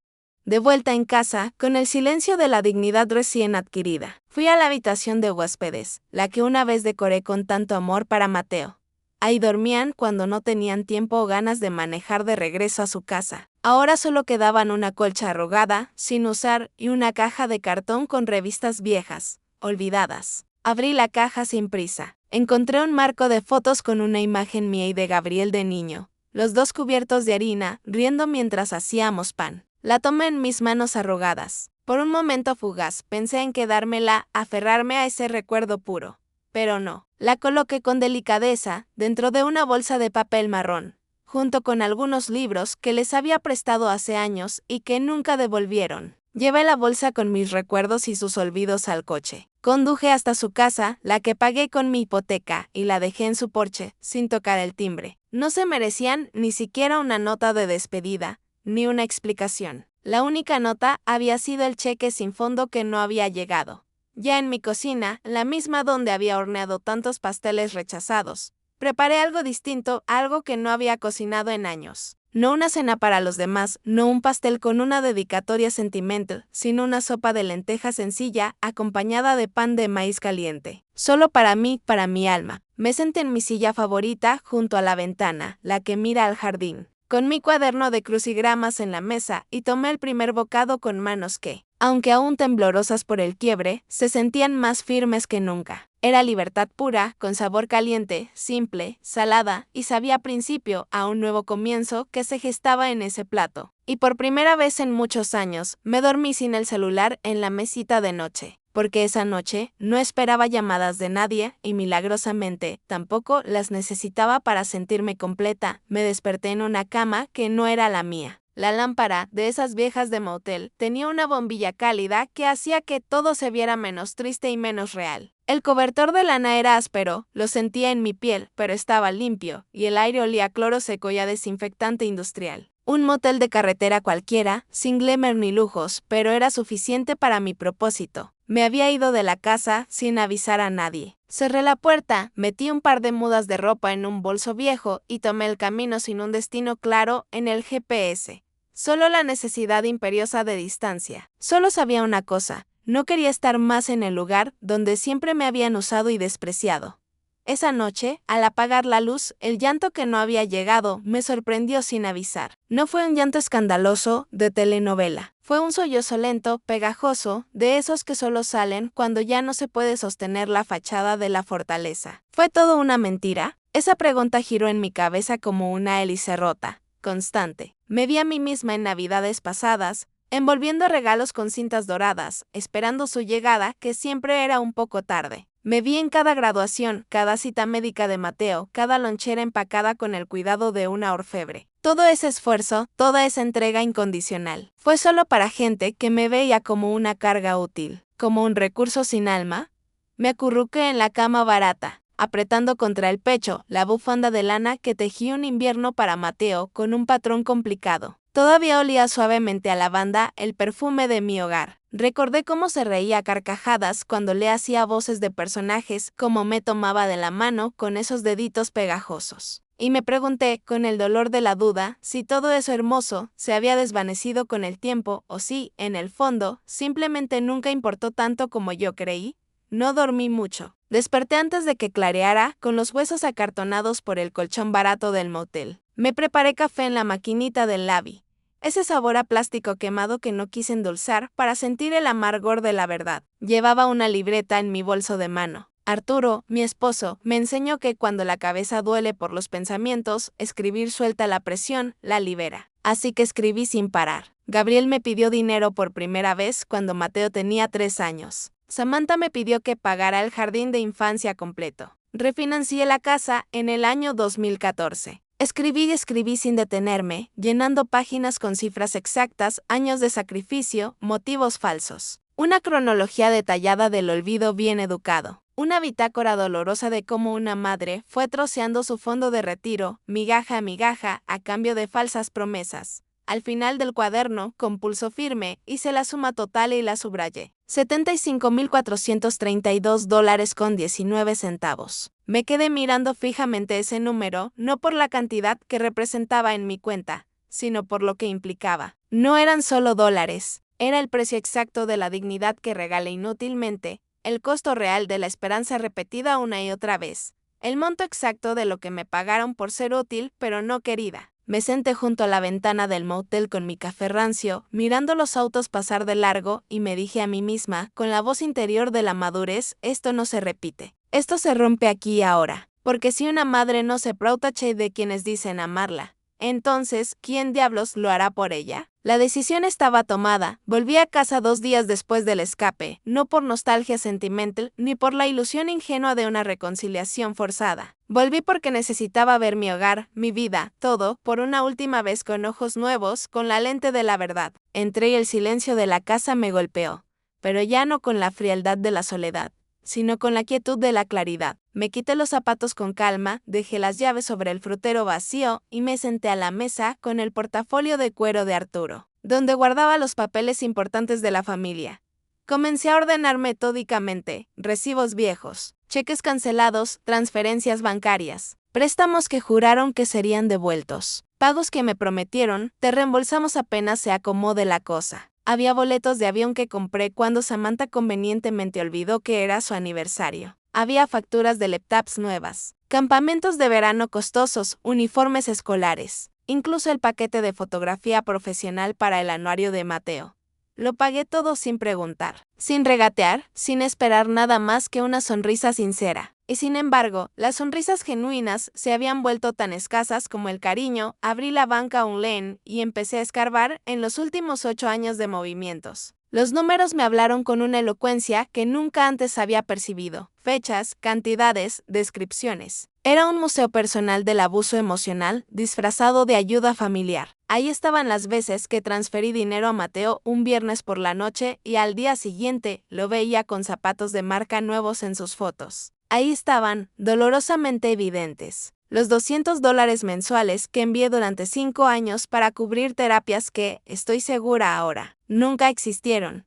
De vuelta en casa, con el silencio de la dignidad recién adquirida, fui a la habitación de huéspedes, la que una vez decoré con tanto amor para Mateo. Ahí dormían cuando no tenían tiempo o ganas de manejar de regreso a su casa. Ahora solo quedaban una colcha arrugada, sin usar, y una caja de cartón con revistas viejas, olvidadas. Abrí la caja sin prisa. Encontré un marco de fotos con una imagen mía y de Gabriel de niño, los 2 cubiertos de harina, riendo mientras hacíamos pan. La tomé en mis manos arrugadas. Por un momento fugaz, pensé en quedármela, aferrarme a ese recuerdo puro. Pero no. La coloqué con delicadeza, dentro de una bolsa de papel marrón, junto con algunos libros que les había prestado hace años y que nunca devolvieron. Llevé la bolsa con mis recuerdos y sus olvidos al coche. Conduje hasta su casa, la que pagué con mi hipoteca, y la dejé en su porche, sin tocar el timbre. No se merecían ni siquiera una nota de despedida, ni una explicación. La única nota había sido el cheque sin fondo que no había llegado. Ya en mi cocina, la misma donde había horneado tantos pasteles rechazados, preparé algo distinto, algo que no había cocinado en años. No una cena para los demás, no un pastel con una dedicatoria sentimental, sino una sopa de lentejas sencilla, acompañada de pan de maíz caliente. Solo para mí, para mi alma. Me senté en mi silla favorita, junto a la ventana, la que mira al jardín, con mi cuaderno de crucigramas en la mesa, y tomé el primer bocado con manos que, aunque aún temblorosas por el quiebre, se sentían más firmes que nunca. Era libertad pura, con sabor caliente, simple, salada, y sabía a principio a un nuevo comienzo que se gestaba en ese plato. Y por primera vez en muchos años, me dormí sin el celular en la mesita de noche, porque esa noche no esperaba llamadas de nadie y milagrosamente tampoco las necesitaba para sentirme completa. Me desperté en una cama que no era la mía. La lámpara, de esas viejas de motel, tenía una bombilla cálida que hacía que todo se viera menos triste y menos real. El cobertor de lana era áspero, lo sentía en mi piel, pero estaba limpio, y el aire olía a cloro seco y a desinfectante industrial. Un motel de carretera cualquiera, sin glamour ni lujos, pero era suficiente para mi propósito. Me había ido de la casa sin avisar a nadie. Cerré la puerta, metí un par de mudas de ropa en un bolso viejo y tomé el camino sin un destino claro en el GPS. Solo la necesidad imperiosa de distancia. Solo sabía una cosa, no quería estar más en el lugar donde siempre me habían usado y despreciado. Esa noche, al apagar la luz, el llanto que no había llegado me sorprendió sin avisar. No fue un llanto escandaloso de telenovela. Fue un sollozo lento, pegajoso, de esos que solo salen cuando ya no se puede sostener la fachada de la fortaleza. ¿Fue todo una mentira? Esa pregunta giró en mi cabeza como una hélice rota, constante. Me vi a mí misma en navidades pasadas, envolviendo regalos con cintas doradas, esperando su llegada, que siempre era un poco tarde. Me vi en cada graduación, cada cita médica de Mateo, cada lonchera empacada con el cuidado de una orfebre. Todo ese esfuerzo, toda esa entrega incondicional, fue solo para gente que me veía como una carga útil, como un recurso sin alma. Me acurruqué en la cama barata, apretando contra el pecho la bufanda de lana que tejí un invierno para Mateo con un patrón complicado. Todavía olía suavemente a lavanda el perfume de mi hogar. Recordé cómo se reía a carcajadas cuando le hacía voces de personajes, cómo me tomaba de la mano con esos deditos pegajosos. Y me pregunté, con el dolor de la duda, si todo eso hermoso se había desvanecido con el tiempo o si, en el fondo, simplemente nunca importó tanto como yo creí. No dormí mucho. Desperté antes de que clareara, con los huesos acartonados por el colchón barato del motel. Me preparé café en la maquinita del Labi. Ese sabor a plástico quemado que no quise endulzar para sentir el amargor de la verdad. Llevaba una libreta en mi bolso de mano. Arturo, mi esposo, me enseñó que cuando la cabeza duele por los pensamientos, escribir suelta la presión, la libera. Así que escribí sin parar. Gabriel me pidió dinero por primera vez cuando Mateo tenía 3 años. Samantha me pidió que pagara el jardín de infancia completo. Refinancié la casa en el año 2014. Escribí y escribí sin detenerme, llenando páginas con cifras exactas, años de sacrificio, motivos falsos. Una cronología detallada del olvido bien educado. Una bitácora dolorosa de cómo una madre fue troceando su fondo de retiro, migaja a migaja, a cambio de falsas promesas. Al final del cuaderno, con pulso firme, hice la suma total y la subrayé. $75,432.19. Me quedé mirando fijamente ese número, no por la cantidad que representaba en mi cuenta, sino por lo que implicaba. No eran solo dólares, era el precio exacto de la dignidad que regalé inútilmente, el costo real de la esperanza repetida una y otra vez, el monto exacto de lo que me pagaron por ser útil pero no querida. Me senté junto a la ventana del motel con mi café rancio, mirando los autos pasar de largo, y me dije a mí misma, con la voz interior de la madurez, esto no se repite. Esto se rompe aquí y ahora. Porque si una madre no se protege de quienes dicen amarla, entonces, ¿quién diablos lo hará por ella? La decisión estaba tomada. Volví a casa 2 días después del escape, no por nostalgia sentimental, ni por la ilusión ingenua de una reconciliación forzada. Volví porque necesitaba ver mi hogar, mi vida, todo, por una última vez con ojos nuevos, con la lente de la verdad. Entré y el silencio de la casa me golpeó, pero ya no con la frialdad de la soledad, sino con la quietud de la claridad. Me quité los zapatos con calma, dejé las llaves sobre el frutero vacío y me senté a la mesa con el portafolio de cuero de Arturo, donde guardaba los papeles importantes de la familia. Comencé a ordenar metódicamente: recibos viejos, cheques cancelados, transferencias bancarias, préstamos que juraron que serían devueltos. Pagos que me prometieron, te reembolsamos apenas se acomode la cosa. Había boletos de avión que compré cuando Samantha convenientemente olvidó que era su aniversario. Había facturas de laptops nuevas, campamentos de verano costosos, uniformes escolares, incluso el paquete de fotografía profesional para el anuario de Mateo. Lo pagué todo sin preguntar, sin regatear, sin esperar nada más que una sonrisa sincera. Y sin embargo, las sonrisas genuinas se habían vuelto tan escasas como el cariño. Abrí la banca online y empecé a escarbar en los últimos 8 años de movimientos. Los números me hablaron con una elocuencia que nunca antes había percibido. Fechas, cantidades, descripciones. Era un museo personal del abuso emocional disfrazado de ayuda familiar. Ahí estaban las veces que transferí dinero a Mateo un viernes por la noche y al día siguiente lo veía con zapatos de marca nuevos en sus fotos. Ahí estaban, dolorosamente evidentes, los $200 mensuales que envié durante 5 años para cubrir terapias que, estoy segura ahora, nunca existieron.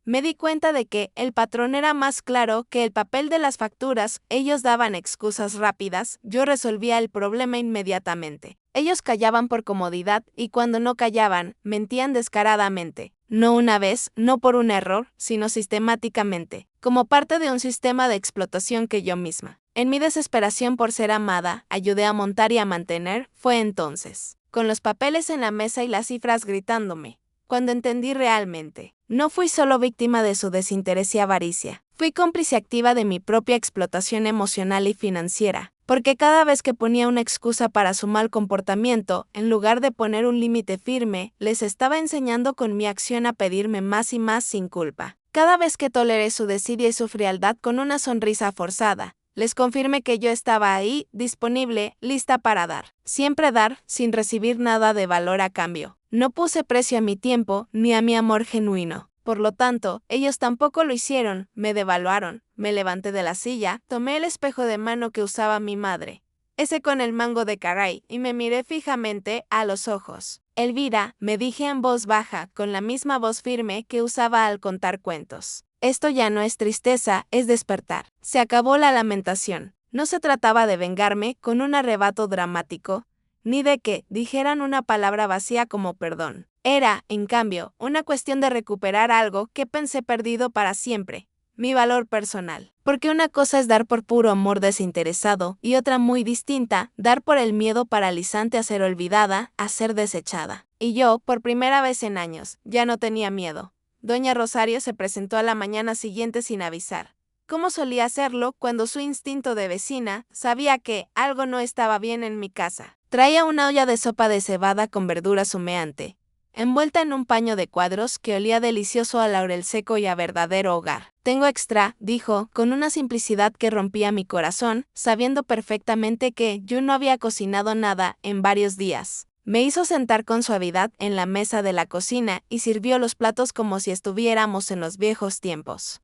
Me di cuenta de que el patrón era más claro que el papel de las facturas. Ellos daban excusas rápidas, yo resolvía el problema inmediatamente. Ellos callaban por comodidad y cuando no callaban, mentían descaradamente. No una vez, no por un error, sino sistemáticamente, como parte de un sistema de explotación que yo misma, en mi desesperación por ser amada, ayudé a montar y a mantener. Fue entonces, con los papeles en la mesa y las cifras gritándome, cuando entendí realmente. No fui solo víctima de su desinterés y avaricia, fui cómplice activa de mi propia explotación emocional y financiera, porque cada vez que ponía una excusa para su mal comportamiento, en lugar de poner un límite firme, les estaba enseñando con mi acción a pedirme más y más sin culpa. Cada vez que toleré su desidia y su frialdad con una sonrisa forzada, les confirmé que yo estaba ahí, disponible, lista para dar. Siempre dar, sin recibir nada de valor a cambio. No puse precio a mi tiempo, ni a mi amor genuino. Por lo tanto, ellos tampoco lo hicieron, me devaluaron. Me levanté de la silla, tomé el espejo de mano que usaba mi madre, ese con el mango de caray, y me miré fijamente a los ojos. Elvira, me dije en voz baja, con la misma voz firme que usaba al contar cuentos. Esto ya no es tristeza, es despertar. Se acabó la lamentación. No se trataba de vengarme con un arrebato dramático, ni de que dijeran una palabra vacía como perdón. Era, en cambio, una cuestión de recuperar algo que pensé perdido para siempre, mi valor personal. Porque una cosa es dar por puro amor desinteresado y otra muy distinta, dar por el miedo paralizante a ser olvidada, a ser desechada. Y yo, por primera vez en años, ya no tenía miedo. Doña Rosario se presentó a la mañana siguiente sin avisar, como solía hacerlo cuando su instinto de vecina sabía que algo no estaba bien en mi casa. Traía una olla de sopa de cebada con verduras humeante, envuelta en un paño de cuadros que olía delicioso a laurel seco y a verdadero hogar. Tengo extra, dijo, con una simplicidad que rompía mi corazón, sabiendo perfectamente que yo no había cocinado nada en varios días. Me hizo sentar con suavidad en la mesa de la cocina y sirvió los platos como si estuviéramos en los viejos tiempos,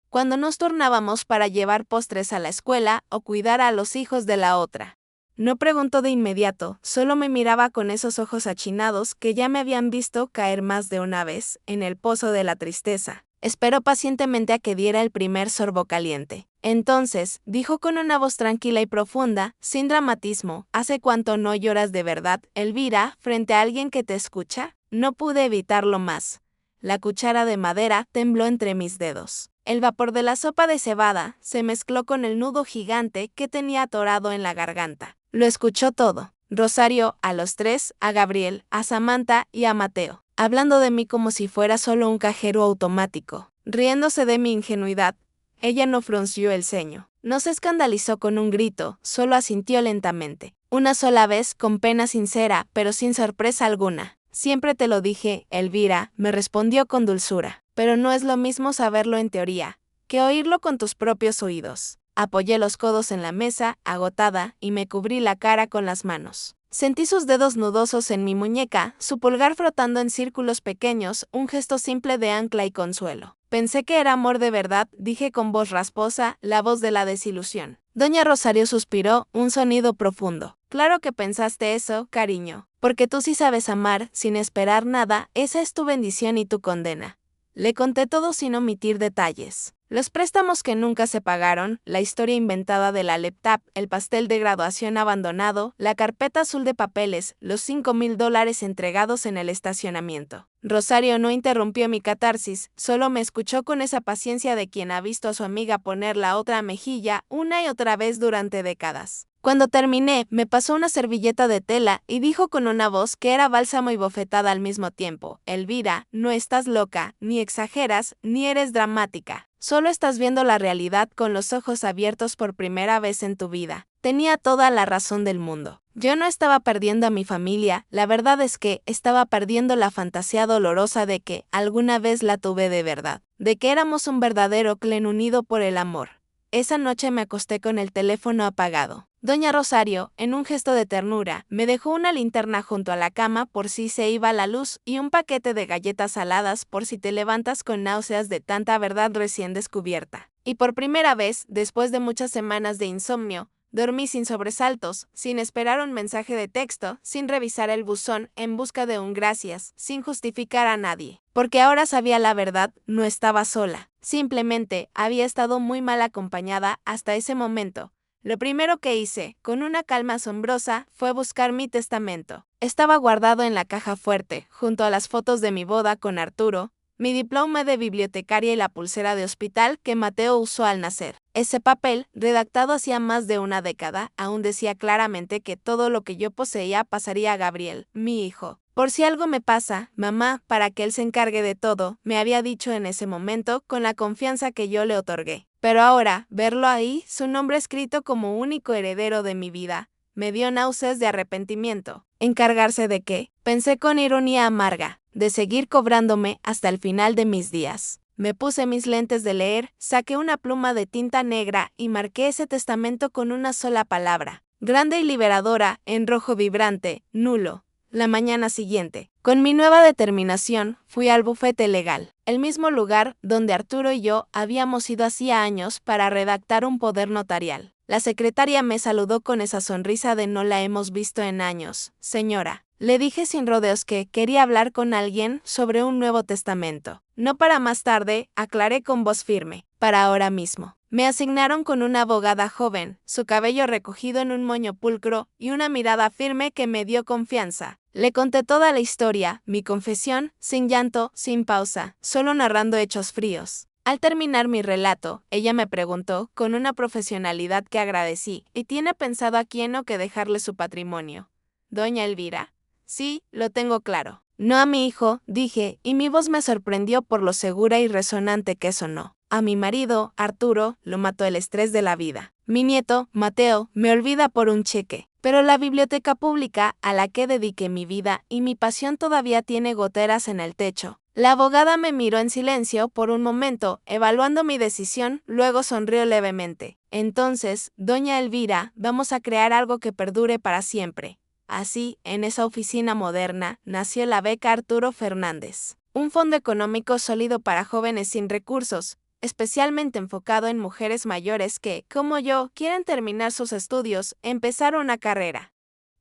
cuando nos turnábamos para llevar postres a la escuela o cuidar a los hijos de la otra. No preguntó de inmediato, solo me miraba con esos ojos achinados que ya me habían visto caer más de una vez en el pozo de la tristeza. Esperó pacientemente a que diera el primer sorbo caliente. Entonces, dijo con una voz tranquila y profunda, sin dramatismo, ¿hace cuánto no lloras de verdad, Elvira, frente a alguien que te escucha? No pude evitarlo más. La cuchara de madera tembló entre mis dedos. El vapor de la sopa de cebada se mezcló con el nudo gigante que tenía atorado en la garganta. Lo escuchó todo. Rosario, a los 3, a Gabriel, a Samantha y a Mateo, hablando de mí como si fuera solo un cajero automático. Riéndose de mi ingenuidad, ella no frunció el ceño. No se escandalizó con un grito, solo asintió lentamente. Una sola vez, con pena sincera, pero sin sorpresa alguna. Siempre te lo dije, Elvira, me respondió con dulzura. Pero no es lo mismo saberlo en teoría, que oírlo con tus propios oídos. Apoyé los codos en la mesa, agotada, y me cubrí la cara con las manos. Sentí sus dedos nudosos en mi muñeca, su pulgar frotando en círculos pequeños, un gesto simple de ancla y consuelo. Pensé que era amor de verdad, dije con voz rasposa, la voz de la desilusión. Doña Rosario suspiró, un sonido profundo. Claro que pensaste eso, cariño, porque tú sí sabes amar, sin esperar nada, esa es tu bendición y tu condena. Le conté todo sin omitir detalles. Los préstamos que nunca se pagaron, la historia inventada de la laptop, el pastel de graduación abandonado, la carpeta azul de papeles, los $5,000 entregados en el estacionamiento. Rosario no interrumpió mi catarsis, solo me escuchó con esa paciencia de quien ha visto a su amiga poner la otra mejilla una y otra vez durante décadas. Cuando terminé, me pasó una servilleta de tela y dijo con una voz que era bálsamo y bofetada al mismo tiempo: Elvira, no estás loca, ni exageras, ni eres dramática. Solo estás viendo la realidad con los ojos abiertos por primera vez en tu vida. Tenía toda la razón del mundo. Yo no estaba perdiendo a mi familia, la verdad es que estaba perdiendo la fantasía dolorosa de que alguna vez la tuve de verdad, de que éramos un verdadero clan unido por el amor. Esa noche me acosté con el teléfono apagado. Doña Rosario, en un gesto de ternura, me dejó una linterna junto a la cama por si se iba la luz y un paquete de galletas saladas por si te levantas con náuseas de tanta verdad recién descubierta. Y por primera vez, después de muchas semanas de insomnio, dormí sin sobresaltos, sin esperar un mensaje de texto, sin revisar el buzón en busca de un gracias, sin justificar a nadie. Porque ahora sabía la verdad, no estaba sola. Simplemente había estado muy mal acompañada hasta ese momento. Lo primero que hice, con una calma asombrosa, fue buscar mi testamento. Estaba guardado en la caja fuerte, junto a las fotos de mi boda con Arturo, mi diploma de bibliotecaria y la pulsera de hospital que Mateo usó al nacer. Ese papel, redactado hacía más de una década, aún decía claramente que todo lo que yo poseía pasaría a Gabriel, mi hijo. Por si algo me pasa, mamá, para que él se encargue de todo, me había dicho en ese momento con la confianza que yo le otorgué. Pero ahora, verlo ahí, su nombre escrito como único heredero de mi vida, me dio náuseas de arrepentimiento. ¿Encargarse de qué? Pensé con ironía amarga, de seguir cobrándome hasta el final de mis días. Me puse mis lentes de leer, saqué una pluma de tinta negra y marqué ese testamento con una sola palabra, grande y liberadora, en rojo vibrante, nulo. La mañana siguiente, con mi nueva determinación, fui al bufete legal, el mismo lugar donde Arturo y yo habíamos ido hacía años para redactar un poder notarial. La secretaria me saludó con esa sonrisa de no la hemos visto en años. Señora, le dije sin rodeos que quería hablar con alguien sobre un nuevo testamento. No para más tarde, aclaré con voz firme, para ahora mismo. Me asignaron con una abogada joven, su cabello recogido en un moño pulcro y una mirada firme que me dio confianza. Le conté toda la historia, mi confesión, sin llanto, sin pausa, solo narrando hechos fríos. Al terminar mi relato, ella me preguntó, con una profesionalidad que agradecí, ¿y tiene pensado a quién o qué dejarle su patrimonio? ¿Doña Elvira? Sí, lo tengo claro. No a mi hijo, dije, y mi voz me sorprendió por lo segura y resonante que sonó. A mi marido, Arturo, lo mató el estrés de la vida. Mi nieto, Mateo, me olvida por un cheque. Pero la biblioteca pública, a la que dediqué mi vida y mi pasión todavía tiene goteras en el techo. La abogada me miró en silencio por un momento, evaluando mi decisión, luego sonrió levemente. Entonces, doña Elvira, vamos a crear algo que perdure para siempre. Así, en esa oficina moderna, nació la beca Arturo Fernández, un fondo económico sólido para jóvenes sin recursos, especialmente enfocado en mujeres mayores que, como yo, quieren terminar sus estudios, empezar una carrera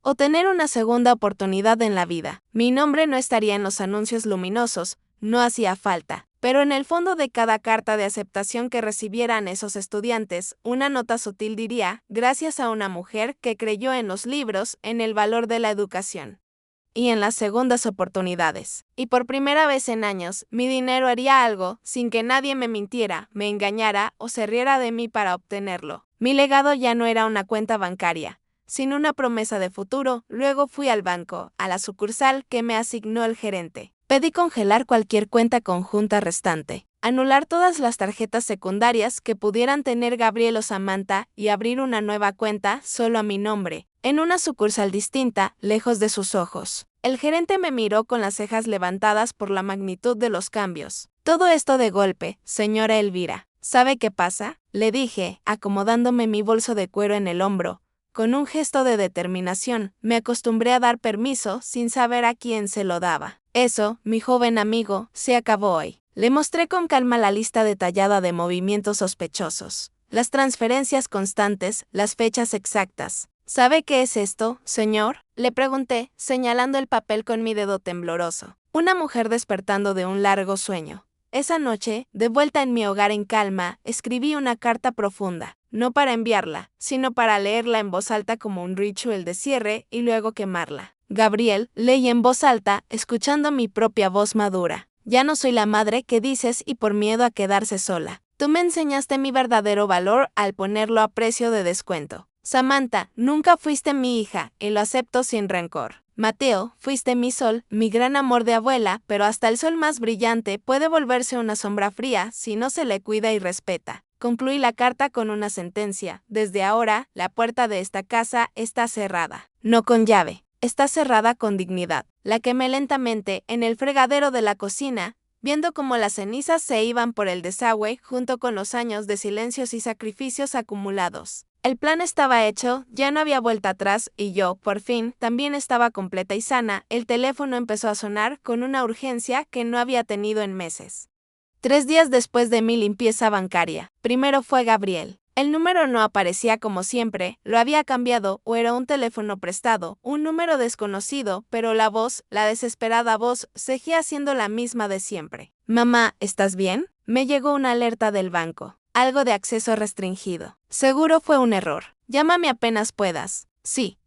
o tener una segunda oportunidad en la vida. Mi nombre no estaría en los anuncios luminosos, no hacía falta, pero en el fondo de cada carta de aceptación que recibieran esos estudiantes, una nota sutil diría, gracias a una mujer que creyó en los libros, en el valor de la educación y en las segundas oportunidades. Y por primera vez en años, mi dinero haría algo sin que nadie me mintiera, me engañara o se riera de mí para obtenerlo. Mi legado ya no era una cuenta bancaria, sino una promesa de futuro. Luego fui al banco, a la sucursal que me asignó el gerente. Pedí congelar cualquier cuenta conjunta restante, anular todas las tarjetas secundarias que pudieran tener Gabriel o Samantha y abrir una nueva cuenta solo a mi nombre, en una sucursal distinta, lejos de sus ojos. El gerente me miró con las cejas levantadas por la magnitud de los cambios. Todo esto de golpe, señora Elvira. ¿Sabe qué pasa? Le dije, acomodándome mi bolso de cuero en el hombro. Con un gesto de determinación, me acostumbré a dar permiso sin saber a quién se lo daba. Eso, mi joven amigo, se acabó hoy. Le mostré con calma la lista detallada de movimientos sospechosos, las transferencias constantes, las fechas exactas. ¿Sabe qué es esto, señor? Le pregunté, señalando el papel con mi dedo tembloroso. Una mujer despertando de un largo sueño. Esa noche, de vuelta en mi hogar en calma, escribí una carta profunda, no para enviarla, sino para leerla en voz alta como un ritual de cierre y luego quemarla. Gabriel, leí en voz alta, escuchando mi propia voz madura. Ya no soy la madre que dices y por miedo a quedarse sola. Tú me enseñaste mi verdadero valor al ponerlo a precio de descuento. Samantha, nunca fuiste mi hija, y lo acepto sin rencor. Mateo, fuiste mi sol, mi gran amor de abuela, pero hasta el sol más brillante puede volverse una sombra fría si no se le cuida y respeta. Concluí la carta con una sentencia. Desde ahora, la puerta de esta casa está cerrada. No con llave, está cerrada con dignidad. La quemé lentamente en el fregadero de la cocina, viendo cómo las cenizas se iban por el desagüe junto con los años de silencios y sacrificios acumulados. El plan estaba hecho, ya no había vuelta atrás y yo, por fin, también estaba completa y sana. El teléfono empezó a sonar con una urgencia que no había tenido en meses. 3 días después de mi limpieza bancaria, primero fue Gabriel. El número no aparecía como siempre, lo había cambiado o era un teléfono prestado, un número desconocido, pero la voz, la desesperada voz, seguía siendo la misma de siempre. Mamá, ¿estás bien? Me llegó una alerta del banco. Algo de acceso restringido. Seguro fue un error. Llámame apenas puedas. Sí.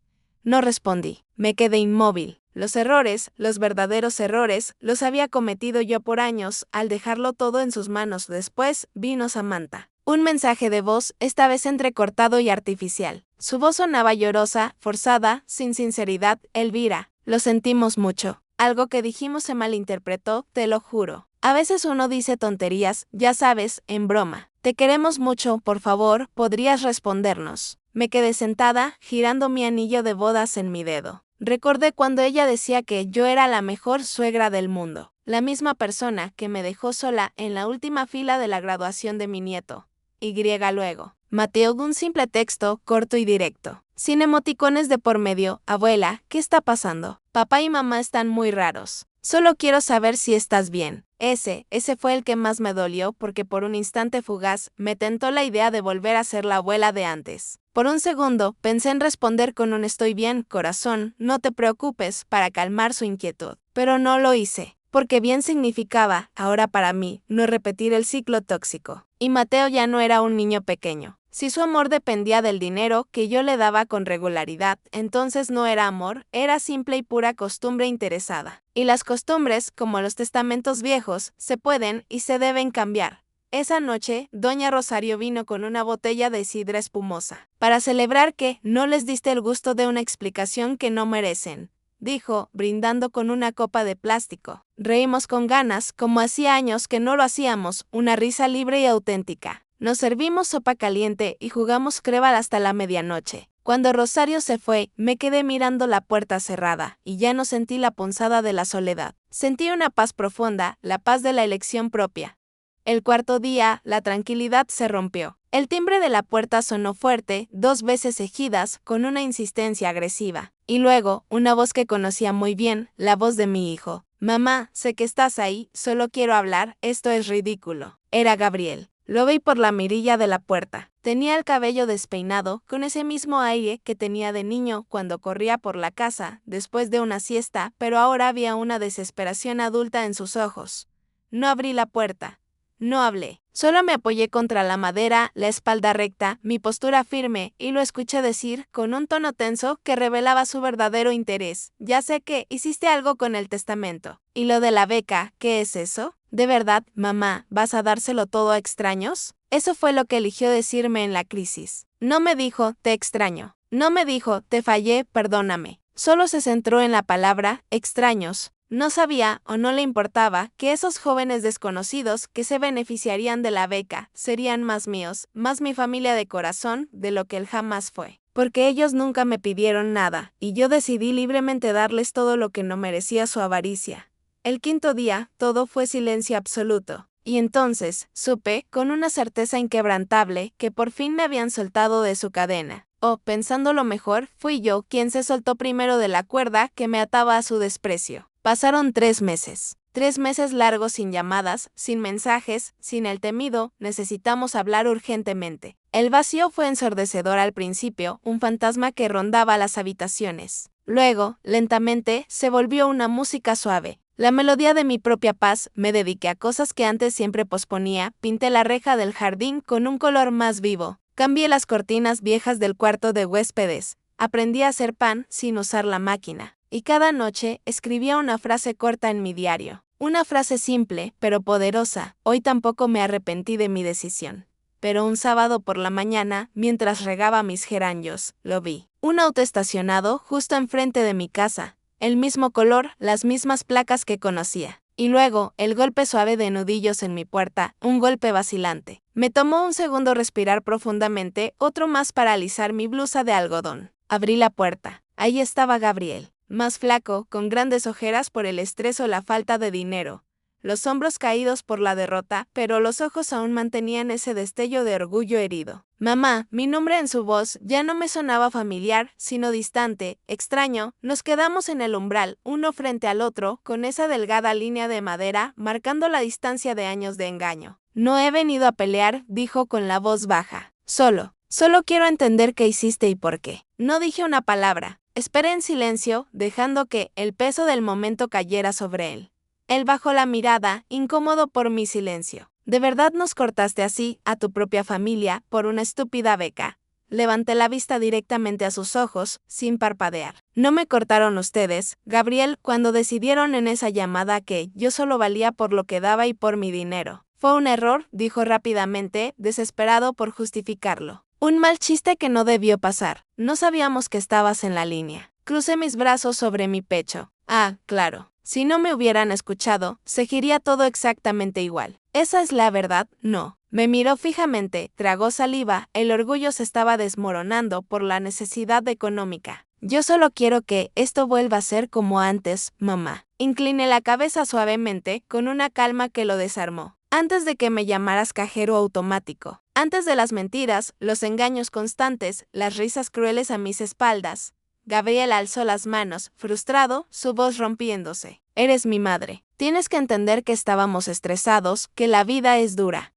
No respondí. Me quedé inmóvil. Los errores, los verdaderos errores, los había cometido yo por años al dejarlo todo en sus manos. Después vino Samantha. Un mensaje de voz, esta vez entrecortado y artificial. Su voz sonaba llorosa, forzada, sin sinceridad. Elvira, lo sentimos mucho. Algo que dijimos se malinterpretó, te lo juro. A veces uno dice tonterías, ya sabes, en broma. Te queremos mucho, por favor, ¿podrías respondernos? Me quedé sentada, girando mi anillo de bodas en mi dedo. Recordé cuando ella decía que yo era la mejor suegra del mundo. La misma persona que me dejó sola en la última fila de la graduación de mi nieto. Y luego. Mateo, un simple texto, corto y directo. Sin emoticones de por medio. Abuela, ¿qué está pasando? Papá y mamá están muy raros. Solo quiero saber si estás bien. Ese fue el que más me dolió porque por un instante fugaz me tentó la idea de volver a ser la abuela de antes. Por un segundo pensé en responder con un estoy bien, corazón, no te preocupes, para calmar su inquietud. Pero no lo hice, porque bien significaba, ahora para mí, no repetir el ciclo tóxico. Y Mateo ya no era un niño pequeño. Si su amor dependía del dinero que yo le daba con regularidad, entonces no era amor, era simple y pura costumbre interesada. Y las costumbres, como los testamentos viejos, se pueden y se deben cambiar. Esa noche, doña Rosario vino con una botella de sidra espumosa, para celebrar que no les diste el gusto de una explicación que no merecen, dijo, brindando con una copa de plástico. Reímos con ganas, como hacía años que no lo hacíamos, una risa libre y auténtica. Nos servimos sopa caliente y jugamos crébal hasta la medianoche. Cuando Rosario se fue, me quedé mirando la puerta cerrada, y ya no sentí la punzada de la soledad. Sentí una paz profunda, la paz de la elección propia. El cuarto día, la tranquilidad se rompió. El timbre de la puerta sonó fuerte, 2 veces seguidas, con una insistencia agresiva. Y luego, una voz que conocía muy bien, la voz de mi hijo. Mamá, sé que estás ahí, solo quiero hablar, esto es ridículo. Era Gabriel. Lo vi por la mirilla de la puerta. Tenía el cabello despeinado, con ese mismo aire que tenía de niño cuando corría por la casa, después de una siesta, pero ahora había una desesperación adulta en sus ojos. No abrí la puerta. No hablé. Solo me apoyé contra la madera, la espalda recta, mi postura firme, y lo escuché decir, con un tono tenso que revelaba su verdadero interés. Ya sé que hiciste algo con el testamento. ¿Y lo de la beca, qué es eso? ¿De verdad, mamá, vas a dárselo todo a extraños? Eso fue lo que eligió decirme en la crisis. No me dijo, te extraño. No me dijo, te fallé, perdóname. Solo se centró en la palabra, extraños. No sabía, o no le importaba, que esos jóvenes desconocidos que se beneficiarían de la beca serían más míos, más mi familia de corazón, de lo que él jamás fue. Porque ellos nunca me pidieron nada, y yo decidí libremente darles todo lo que no merecía su avaricia. El quinto día, todo fue silencio absoluto. Y entonces, supe, con una certeza inquebrantable, que por fin me habían soltado de su cadena. O, pensándolo mejor, fui yo quien se soltó primero de la cuerda que me ataba a su desprecio. Pasaron 3 meses. 3 meses largos sin llamadas, sin mensajes, sin el temido, necesitamos hablar urgentemente. El vacío fue ensordecedor al principio, un fantasma que rondaba las habitaciones. Luego, lentamente, se volvió una música suave. La melodía de mi propia paz, me dediqué a cosas que antes siempre posponía, pinté la reja del jardín con un color más vivo, cambié las cortinas viejas del cuarto de huéspedes, aprendí a hacer pan sin usar la máquina, y cada noche escribía una frase corta en mi diario. Una frase simple, pero poderosa. Hoy tampoco me arrepentí de mi decisión. Pero un sábado por la mañana, mientras regaba mis geranios, lo vi. Un auto estacionado justo enfrente de mi casa. El mismo color, las mismas placas que conocía. Y luego, el golpe suave de nudillos en mi puerta, un golpe vacilante. Me tomó un segundo respirar profundamente, otro más para alisar mi blusa de algodón. Abrí la puerta. Ahí estaba Gabriel. Más flaco, con grandes ojeras por el estrés o la falta de dinero, los hombros caídos por la derrota, pero los ojos aún mantenían ese destello de orgullo herido. Mamá, mi nombre en su voz ya no me sonaba familiar, sino distante, extraño. Nos quedamos en el umbral, uno frente al otro, con esa delgada línea de madera, marcando la distancia de años de engaño. No he venido a pelear, dijo con la voz baja. Solo quiero entender qué hiciste y por qué. No dije una palabra. Esperé en silencio, dejando que el peso del momento cayera sobre él. Él bajó la mirada, incómodo por mi silencio. ¿De verdad nos cortaste así, a tu propia familia, por una estúpida beca? Levanté la vista directamente a sus ojos, sin parpadear. No me cortaron ustedes, Gabriel, cuando decidieron en esa llamada que yo solo valía por lo que daba y por mi dinero. Fue un error, dijo rápidamente, desesperado por justificarlo. Un mal chiste que no debió pasar. No sabíamos que estabas en la línea. Crucé mis brazos sobre mi pecho. Ah, claro. Si no me hubieran escuchado, seguiría todo exactamente igual. ¿Esa es la verdad? No. Me miró fijamente, tragó saliva, el orgullo se estaba desmoronando por la necesidad económica. Yo solo quiero que esto vuelva a ser como antes, mamá. Incliné la cabeza suavemente, con una calma que lo desarmó. Antes de que me llamaras cajero automático. Antes de las mentiras, los engaños constantes, las risas crueles a mis espaldas. Gabriel alzó las manos, frustrado, su voz rompiéndose. Eres mi madre. Tienes que entender que estábamos estresados, que la vida es dura.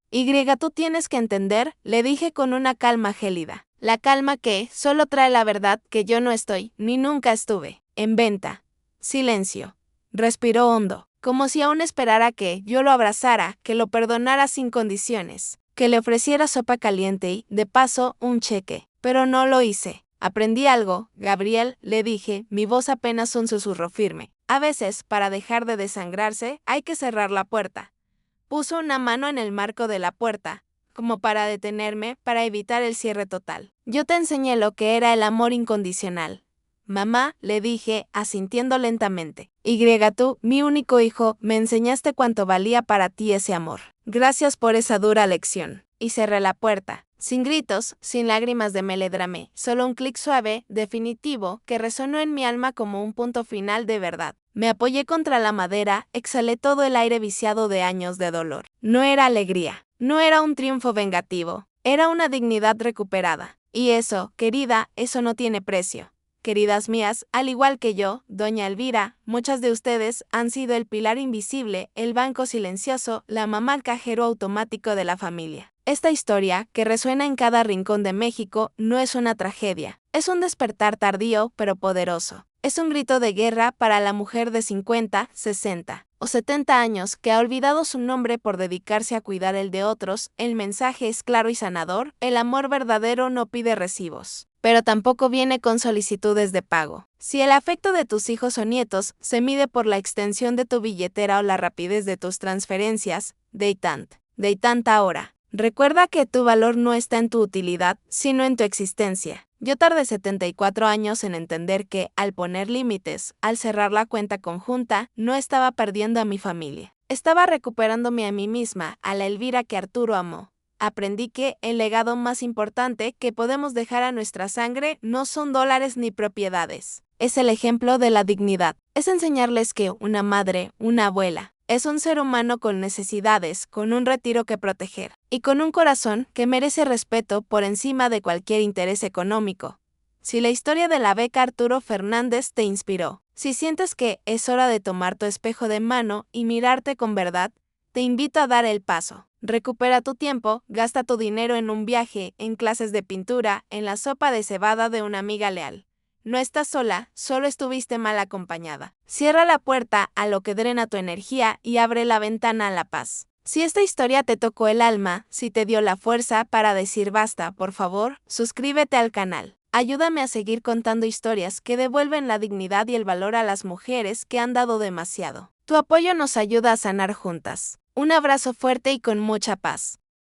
Tú tienes que entender, le dije con una calma gélida. La calma que solo trae la verdad que yo no estoy, ni nunca estuve, en venta. Silencio. Respiró hondo, como si aún esperara que yo lo abrazara, que lo perdonara sin condiciones, que le ofreciera sopa caliente y, de paso, un cheque. Pero no lo hice. Aprendí algo, Gabriel, le dije, mi voz apenas un susurro firme. A veces, para dejar de desangrarse, hay que cerrar la puerta. Puso una mano en el marco de la puerta, como para detenerme, para evitar el cierre total. Yo te enseñé lo que era el amor incondicional. Mamá, le dije, asintiendo lentamente. Tú, mi único hijo, me enseñaste cuánto valía para ti ese amor. Gracias por esa dura lección. Y cerré la puerta. Sin gritos, sin lágrimas de melodrama, solo un clic suave, definitivo, que resonó en mi alma como un punto final de verdad. Me apoyé contra la madera, exhalé todo el aire viciado de años de dolor. No era alegría, no era un triunfo vengativo, era una dignidad recuperada. Y eso, querida, eso no tiene precio. Queridas mías, al igual que yo, doña Elvira, muchas de ustedes han sido el pilar invisible, el banco silencioso, la mamá al cajero automático de la familia. Esta historia, que resuena en cada rincón de México, no es una tragedia. Es un despertar tardío, pero poderoso. Es un grito de guerra para la mujer de 50, 60 o 70 años que ha olvidado su nombre por dedicarse a cuidar el de otros. El mensaje es claro y sanador: el amor verdadero no pide recibos, pero tampoco viene con solicitudes de pago. Si el afecto de tus hijos o nietos se mide por la extensión de tu billetera o la rapidez de tus transferencias, de tant ahora. Recuerda que tu valor no está en tu utilidad, sino en tu existencia. Yo tardé 74 años en entender que, al poner límites, al cerrar la cuenta conjunta, no estaba perdiendo a mi familia. Estaba recuperándome a mí misma, a la Elvira que Arturo amó. Aprendí que el legado más importante que podemos dejar a nuestra sangre no son dólares ni propiedades. Es el ejemplo de la dignidad. Es enseñarles que una madre, una abuela, es un ser humano con necesidades, con un retiro que proteger, y con un corazón que merece respeto por encima de cualquier interés económico. Si la historia de la beca Arturo Fernández te inspiró, si sientes que es hora de tomar tu espejo de mano y mirarte con verdad, te invito a dar el paso. Recupera tu tiempo, gasta tu dinero en un viaje, en clases de pintura, en la sopa de cebada de una amiga leal. No estás sola, solo estuviste mal acompañada. Cierra la puerta a lo que drena tu energía y abre la ventana a la paz. Si esta historia te tocó el alma, si te dio la fuerza para decir basta, por favor, suscríbete al canal. Ayúdame a seguir contando historias que devuelven la dignidad y el valor a las mujeres que han dado demasiado. Tu apoyo nos ayuda a sanar juntas. Un abrazo fuerte y con mucha paz.